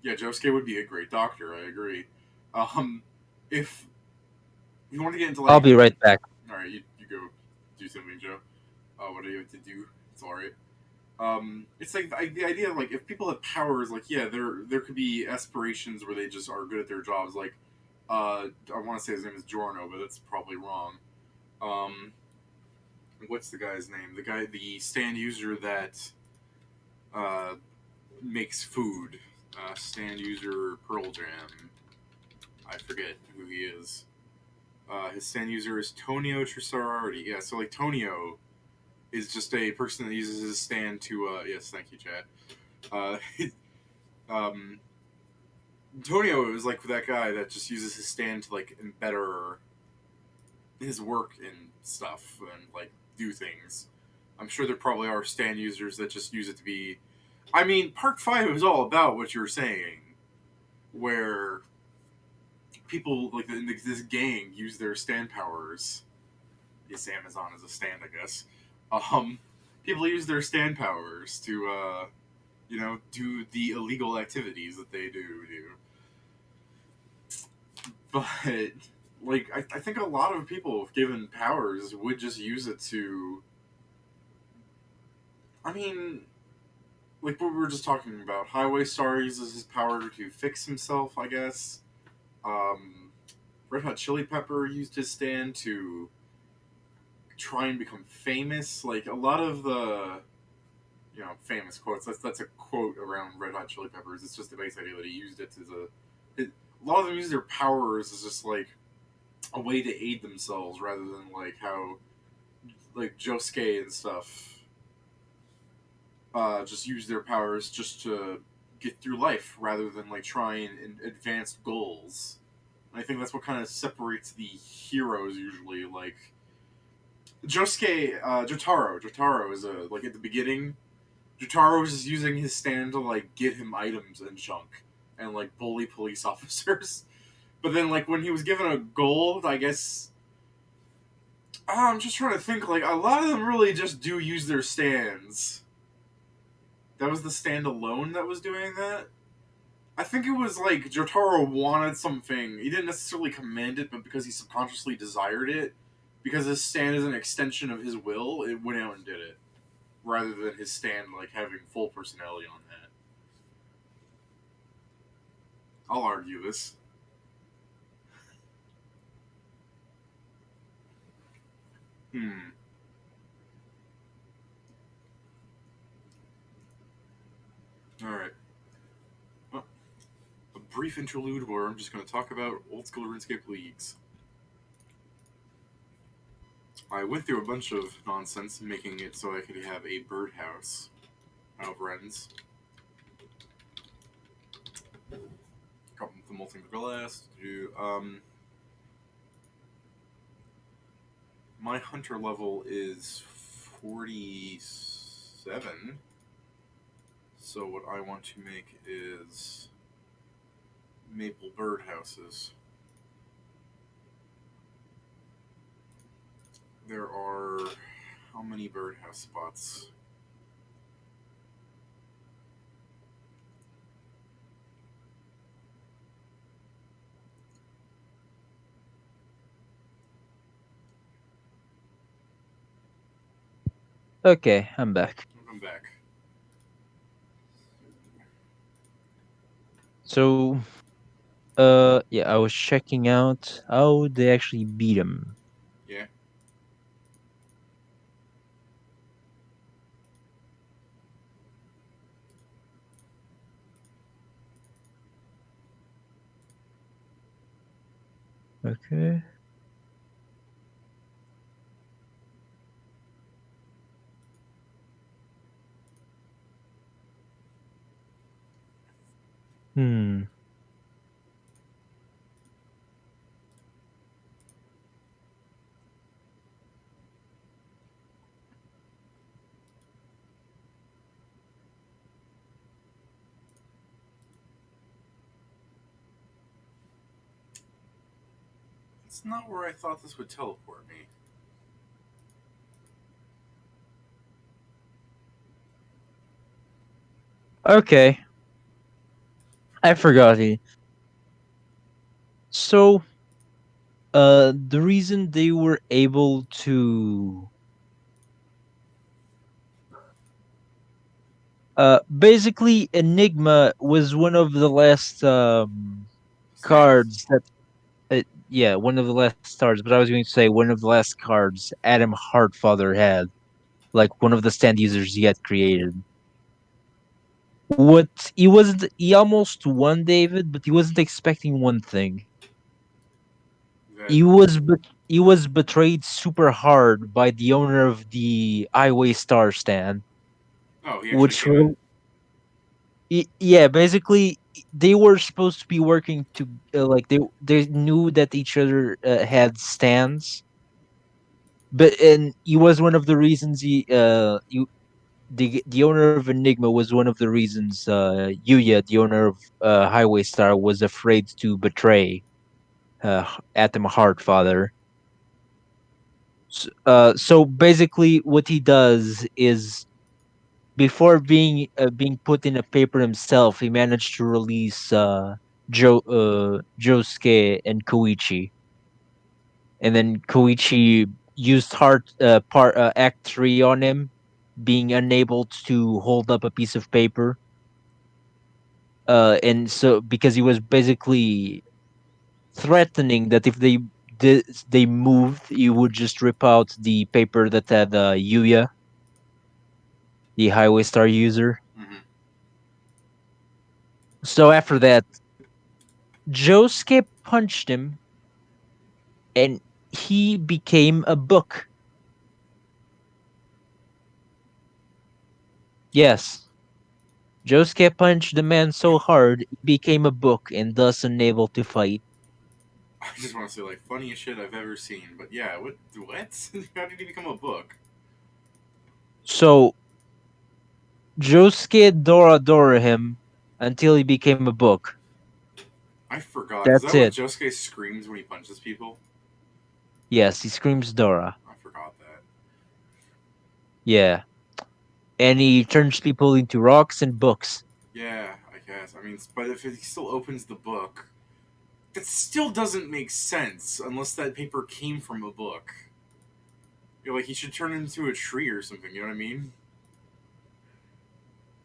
yeah, Josuke would be a great doctor. I agree. Um, if you want to get into I'll like, be right back. all right, you go do something, Joe. What do you have to do? It's all right. It's like the idea of like if people have powers, like yeah, there could be aspirations where they just are good at their jobs. Like, I want to say his name is Giorno, but that's probably wrong. Um, what's the guy's name? The stand user that uh, makes food. Stand user Pearl Jam. I forget who he is. His stand user is Tonio Trisarardi. Yeah, so like Tonio is just a person that uses his stand to. Yes, thank you, Chad. Uh, um, Antonio is like that guy that just uses his stand to like better his work and stuff and like do things. I'm sure there probably are stand users that just use it to be. I mean, Part 5 is all about what you're saying, where people like this gang use their stand powers. Yes, Amazon is a stand, I guess. Um, People use their stand powers to, do the illegal activities that they do. But like I think a lot of people given powers would just use it to I mean like what we were just talking about. Highway Star uses his power to fix himself, I guess. Um Red Hot Chili Pepper used his stand to try and become famous. Like a lot of the famous quotes. That's a quote around Red Hot Chili Peppers. It's just the base idea that he used it as a lot of them use their powers as just like a way to aid themselves rather than like how like Josuke and stuff just use their powers just to get through life rather than like trying and advance goals. And I think that's what kind of separates the heroes usually. Like Josuke, Jotaro is a like at the beginning. Jotaro is just using his stand to like get him items and junk and like bully police officers. But then like when he was given a gold, I guess I'm just trying to think. Like a lot of them really just do use their stands. That was the stand alone that was doing that. I think it was like Jotaro wanted something. He didn't necessarily command it, but because he subconsciously desired it, because his stand is an extension of his will, it went out and did it, rather than his stand like having full personality on that. I'll argue this. Hmm. All right. Well, a brief interlude where I'm just going to talk about old school RuneScape leagues. I went through a bunch of nonsense making it so I could have a birdhouse out of Wren's. Couple the molting glass. My hunter level is 47. So what I want to make is maple birdhouses. There are how many birdhouse spots? Okay, I'm back. I'll come back. So, yeah, I was checking out how they actually beat him. Yeah. Okay. Hmm. It's not where I thought this would teleport me. Okay. I forgot it. So, the reason they were able to, basically, Enigma was one of the last Stands. cards that, yeah, one of the last cards. But I was going to say one of the last cards Adam Hartfather had, like one of the stand users he had created. What he wasn't, he almost won David, but he wasn't expecting one thing. That. He was betrayed super hard by the owner of the Highway Star stand, Oh, he actually which came in. were, yeah, basically they were supposed to be working to, like they knew that each other had stands, but and he was one of the reasons the owner of Enigma was one of the reasons Yuya, the owner of Highway Star, was afraid to betray Atom Heartfather. So basically, what he does is, before being put in a paper himself, he managed to release Josuke and Koichi, and then Koichi used Act 3 on him, being unable to hold up a piece of paper. And so because he was basically threatening that if they moved, he would just rip out the paper that had Yuya, the Highway Star user. Mm-hmm. So after that, Josuke punched him, and he became a book. Yes, Josuke punched the man so hard he became a book and thus unable to fight. I just want to say, like, funniest shit I've ever seen. But yeah, what? What? How did he become a book? So Josuke Dora him until he became a book. I forgot. Is That's that what it. Josuke screams when he punches people? Yes, he screams Dora. I forgot that. Yeah. And he turns people into rocks and books. Yeah, I guess. I mean, but if he still opens the book, that still doesn't make sense unless that paper came from a book. You're like, he should turn into a tree or something. You know what I mean?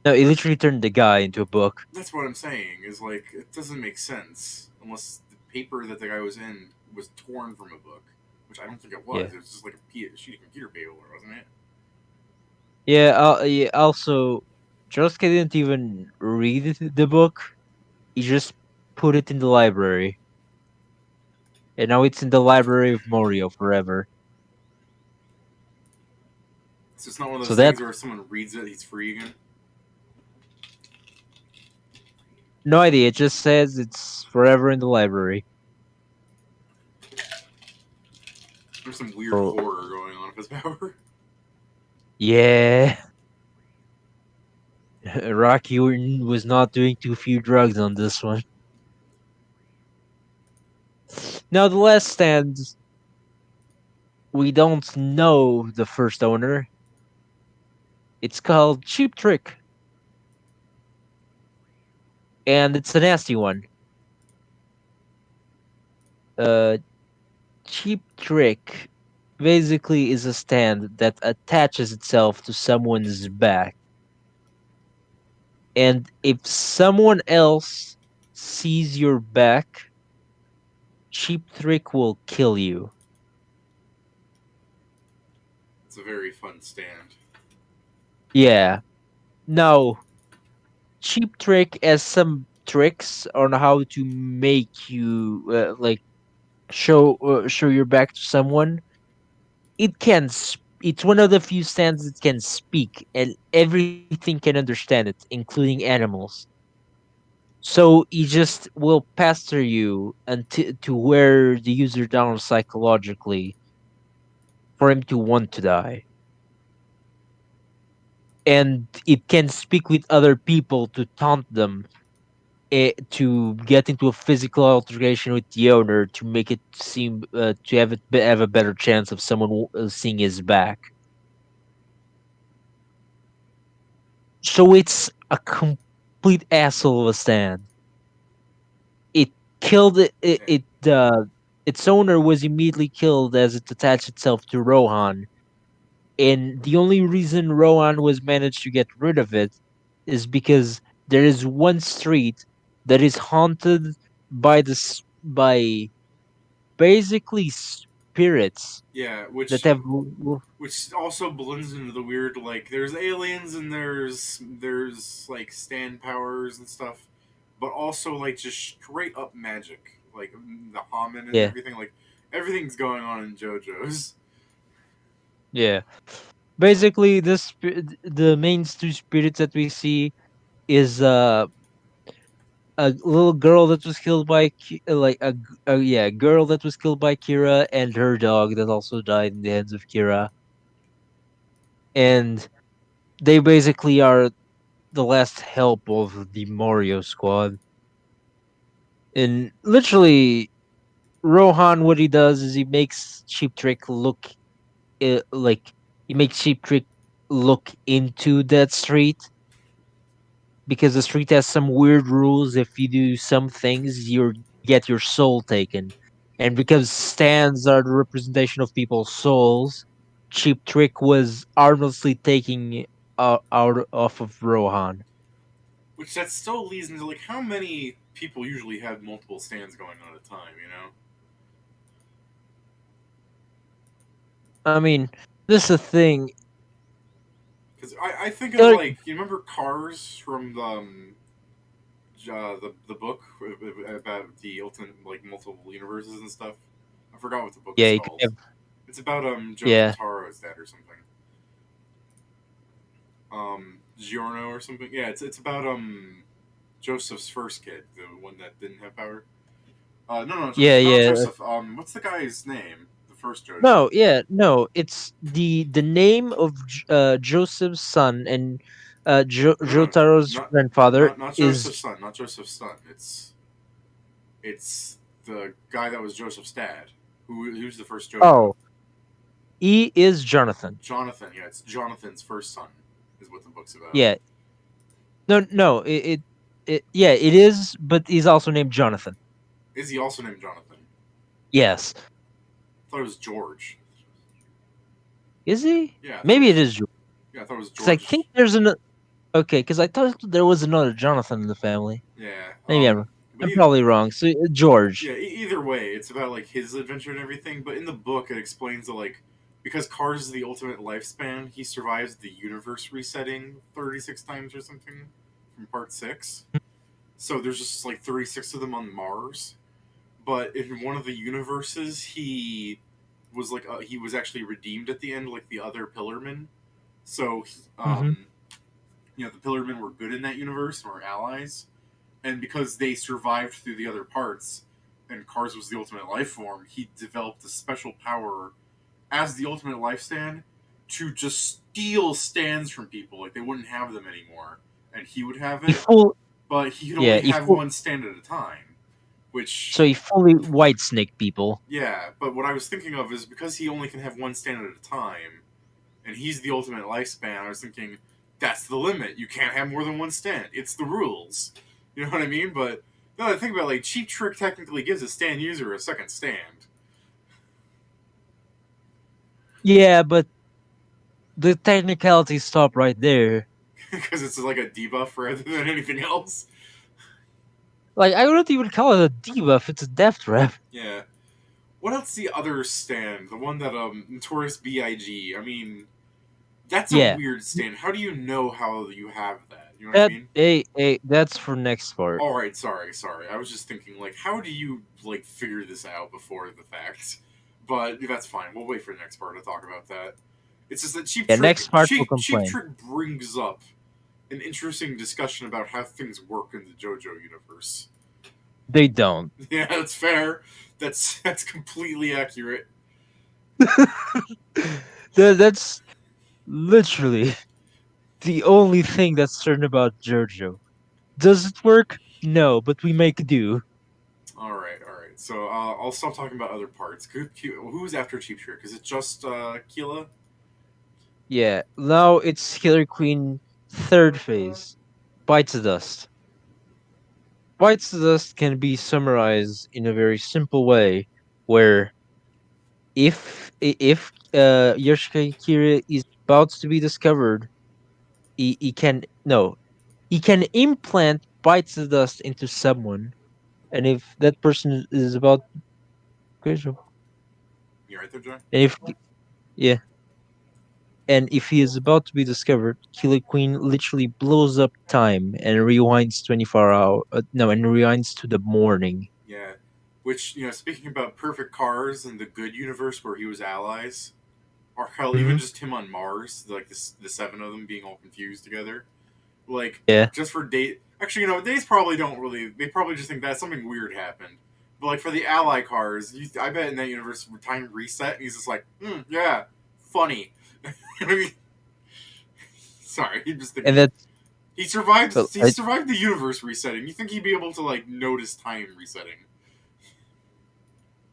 No, he literally turned the guy into a book. That's what I'm saying. Is like, it doesn't make sense unless the paper that the guy was in was torn from a book, which I don't think it was. Yeah. It was just like a sheet of computer paper, wasn't it? Yeah, yeah, also, Josuke didn't even read the book. He just put it in the library. And now it's in the library of Morio forever. So it's not one of So those that, things where if someone reads it, he's free again. no idea. It just says it's forever in the library. There's some weird For horror going on with his power. yeah, Rocky was not doing too few drugs on this one. Now the last stand, we don't know the first owner. It's called Cheap Trick, and it's a nasty one. Uh, Cheap Trick basically is a stand that attaches itself to someone's back, and if someone else sees your back, Cheap Trick will kill you. It's a very fun stand. Yeah. Now, Cheap Trick has some tricks on how to make you, like. show your back to someone, it's one of the few stands that can speak and everything can understand it, including animals. So he just will pester you until to wear the user down psychologically for him to want to die. And it can speak with other people to taunt them, to get into a physical altercation with the owner to make it seem to have a better chance of someone seeing his back. So it's a complete asshole of a stand. It killed Yeah, its owner was immediately killed as it attached itself to Rohan, and the only reason Rohan was managed to get rid of it is because there is one street that is haunted by basically spirits yeah, that have which also blends into the weird, like, there's aliens and there's like stand powers and stuff, but also like just straight up magic, like the Haman and yeah, everything, like everything's going on in JoJo's. yeah. Basically, the main two spirits that we see is a little girl that was killed by yeah, girl that was killed by Kira and her dog that also died in the hands of Kira, and they basically are the last help of the Mario squad. And literally, Rohan, what he does is he makes Cheap Trick look like he makes Cheap Trick look into that street because the street has some weird rules. If you do some things, you get your soul taken, and because stands are the representation of people's souls, Cheap Trick was armlessly taking out off of Rohan. Which that still leads into like how many people usually have multiple stands going on at a time, you know? I mean, this is a thing. Because I think of Uh, like, you remember Cars from the book about the ultimate, like, multiple universes and stuff. I forgot what the book is yeah, you can called. have, It's about Jojo yeah, Taro's dad or something. Giorno or something. Yeah, it's about Joseph's first kid, the one that didn't have power. No, yeah, Joseph, not yeah. Joseph. What's the guy's name? The first Jojo. No, yeah, no. It's the name of Joseph's son and No, no, Jotaro's not grandfather not is Joseph's son. Not Joseph's son. It's the guy that was Joseph's dad. Who's the first Jojo? oh, he is Jonathan. Jonathan. Yeah, it's Jonathan's first son. Is what the book's about. Yeah, no, yeah, it is, but he's also named Jonathan. Is he also named Jonathan? Yes, I thought it was George. is he? Yeah, I thought it Maybe it was. is Yeah, I thought it was because I think George. there's an okay because I thought there was another Jonathan in the family. Yeah. Maybe But I'm probably wrong. So George. yeah, either way, it's about like his adventure and everything. But in the book, it explains that, like, because Cars is the ultimate lifespan, he survives the universe resetting 36 times or something from part six. So there's just like 36 of them on Mars. But in one of the universes, he was actually redeemed at the end, like the other Pillarmen. So Hmm. the Pillarmen were good in that universe and were allies, and because they survived through the other parts, and Cars was the ultimate life form, he developed a special power as the ultimate life stand to just steal stands from people, like they wouldn't have them anymore, and he would have He it, full but he could yeah only he have full one stand at a time. so Which, he fully white snake people. yeah, but what I was thinking of is because he only can have one stand at a time, and he's the ultimate lifespan. I was thinking that's the limit. You can't have more than one stand. It's the rules. You know what I mean? But no, I think about, like, Cheap Trick technically gives a stand user a second stand Yeah, but the technicalities stop right there. because it's like a debuff rather than anything else. Like I wouldn't even call it a debuff; it's a death trap. Yeah. What else? The other stand, the one that Notorious Big. I mean, that's a Yeah, weird stand. How do you know how you have that? You know what I That mean? that's for next part. All right, sorry. I was just thinking, like, how do you like figure this out before the fact? But that's fine. We'll wait for the next part to talk about that. It's just that Yeah, next part will Cheap complain. Trick brings up an interesting discussion about how things work in the JoJo universe. They don't. Yeah, that's fair. That's completely accurate. That's literally the only thing that's certain about Jojo. Does it work? No, but we make do. All right. So I'll stop talking about other parts. Who's after Cheap Trick? Is it just Keela? Yeah, now it's Killer Queen third phase. Bites the dust. Bites the dust can be summarized in a very simple way, where if Yoshika Kira is about to be discovered, he can no, he can implant Bites the dust into someone, and if that person is about and You right there, Joe? if yeah, and if he is about to be discovered, Killer Queen literally blows up time and rewinds 24 hour. No, and rewinds to the morning. Yeah. Which, speaking about perfect cars and the good universe where he was allies, or hell, even Hmm. just him on Mars, like the seven of them being all confused together. Like, Yeah, just for date. Actually, days probably don't really. They probably just think that something weird happened. But, like, for the ally cars, I bet in that universe, time reset, and he's just like, yeah, funny. I mean, sorry, I'm just and thinking. that's He survived. well, He survived the universe resetting. You think he'd be able to like notice time resetting?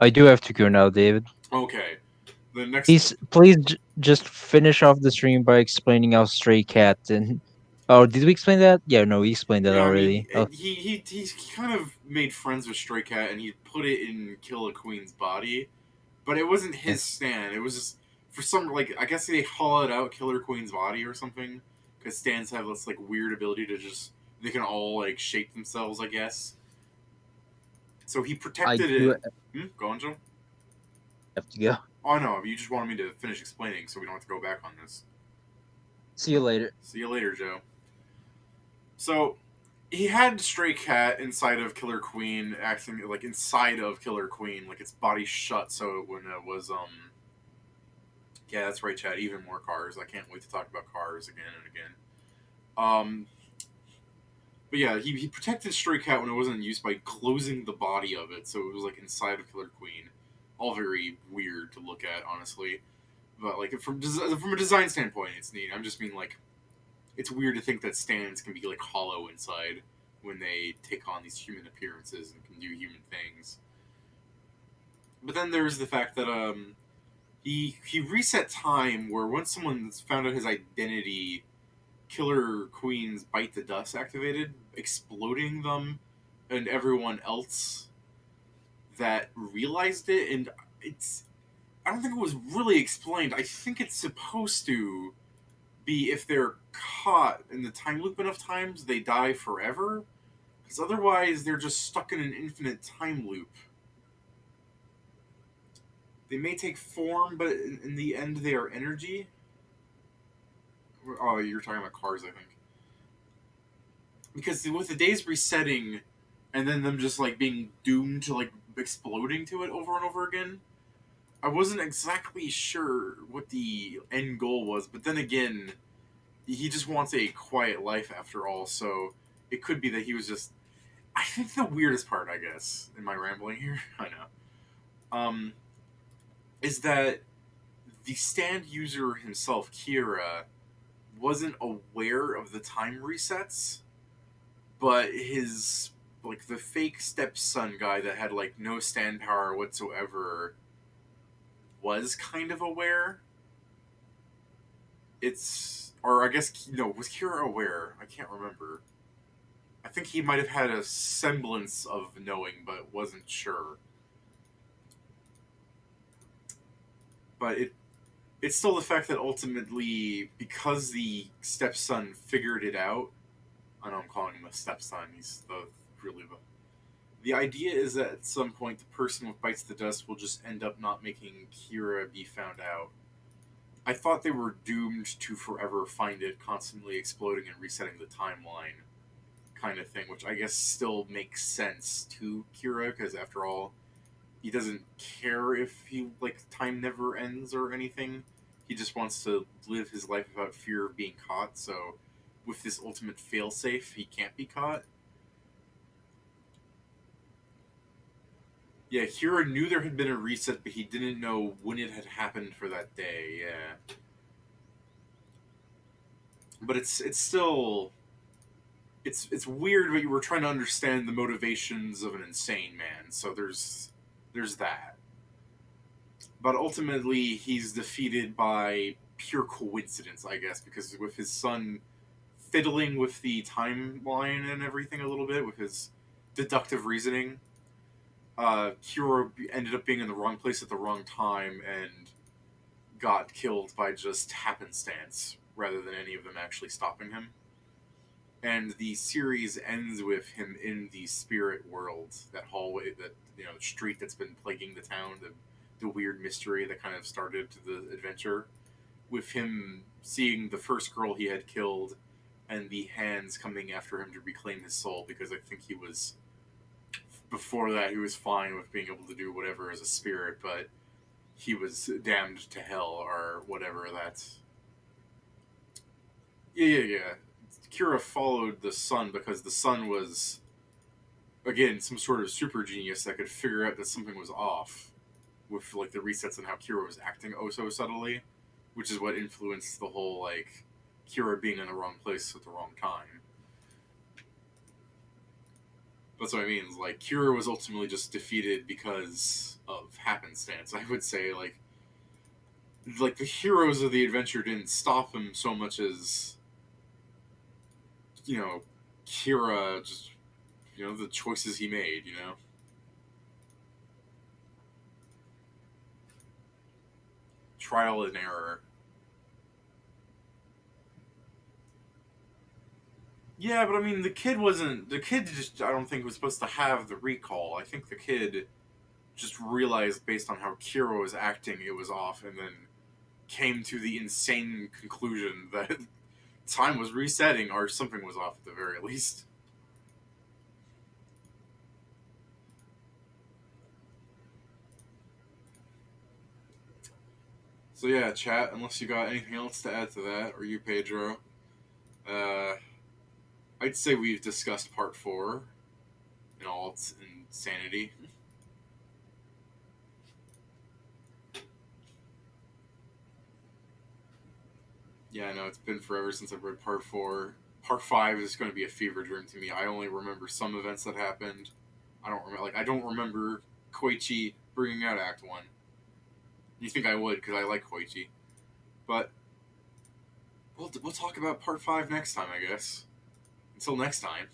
I do have to go now, David. Okay. The next. Please just finish off the stream by explaining how Stray Cat and oh, did we explain that? Yeah, no, we explained that Yeah, I mean, already. Oh, he kind of made friends with Stray Cat, and he put it in Kill a Queen's body, but it wasn't yeah. his stand. It was just for some like I guess they hollowed out Killer Queen's body or something. Because stands have this like weird ability to just they can all like shape themselves. I guess. So he I protected do it. Go on, Joe. have to go. Oh no, you just wanted me to finish explaining, so we don't have to go back on this. See you later. See you later, Joe. So he had Stray Cat inside of Killer Queen, acting like inside of Killer Queen, like its body shut. So when it was yeah, that's right, Chad. Even more cars. I can't wait to talk about cars again and again. Um, but yeah, he protected Stray Cat when it wasn't in use by closing the body of it, so it was like inside of Killer Queen. All very weird to look at, honestly. But like from a design standpoint, it's neat. I'm just mean like it's weird to think that stands can be like hollow inside when they take on these human appearances and can do human things. But then there's the fact that he reset time where once someone's found out his identity, Killer Queen's Bite the Dust activated, exploding them and everyone else that realized it. And it's I don't think it was really explained. I think it's supposed to be if they're caught in the time loop enough times, they die forever. Because otherwise, they're just stuck in an infinite time loop. They may take form, but in the end, they are energy. Oh, you're talking about cars, I think. Because with the days resetting, and then them just like being doomed to like exploding to it over and over again, I wasn't exactly sure what the end goal was. But then again, he just wants a quiet life after all, so it could be that he was just. I think the weirdest part, I guess, in my rambling here, I know, is that the stand user himself, Kira, wasn't aware of the time resets, but his like the fake stepson guy that had like no stand power whatsoever was kind of aware. It's or I guess no, was Kira aware? I can't remember. I think he might have had a semblance of knowing, but wasn't sure. But it's still the fact that ultimately, because the stepson figured it out, I know I'm calling him a stepson. He's the really the idea is that at some point the person with bites the dust will just end up not making Kira be found out. I thought they were doomed to forever find it constantly exploding and resetting the timeline, kind of thing, which I guess still makes sense to Kira, because after all, he doesn't care if he like time never ends or anything. He just wants to live his life without fear of being caught. So, with this ultimate failsafe, he can't be caught. Yeah, Kira knew there had been a reset, but he didn't know when it had happened for that day. Yeah, but it's still it's weird. But you were trying to understand the motivations of an insane man. So there's that. But ultimately, he's defeated by pure coincidence, I guess, because with his son fiddling with the timeline and everything a little bit with his deductive reasoning, Kira ended up being in the wrong place at the wrong time and got killed by just happenstance rather than any of them actually stopping him. And the series ends with him in the spirit world, that hallway, that street that's been plaguing the town, the weird mystery that kind of started the adventure, with him seeing the first girl he had killed and the hands coming after him to reclaim his soul, because I think he was before that he was fine with being able to do whatever as a spirit, but he was damned to hell or whatever. That's yeah. Kira followed the sun because the sun was again some sort of super genius that could figure out that something was off with like the resets and how Kira was acting oh so subtly, which is what influenced the whole like Kira being in the wrong place at the wrong time. That's what I mean. Like Kira was ultimately just defeated because of happenstance. I would say like the heroes of the adventure didn't stop him so much as you know Kira just the choices he made. Trial and error. Yeah, but I mean, the kid wasn't. The kid just, I don't think, was supposed to have the recall. I think the kid just realized, based on how Kira was acting, it was off, and then came to the insane conclusion that time was resetting, or something was off at the very least. So, yeah, chat, unless you got anything else to add to that, or you, Pedro, uh, I'd say we've discussed part four in all its insanity. Yeah, I know it's been forever since I've read part four. Part five is going to be a fever dream to me. I only remember some events that happened. I don't remember. Like I don't remember Koichi bringing out Act One. You think I would because I like Koichi, but we'll talk about part five next time, I guess. Until next time.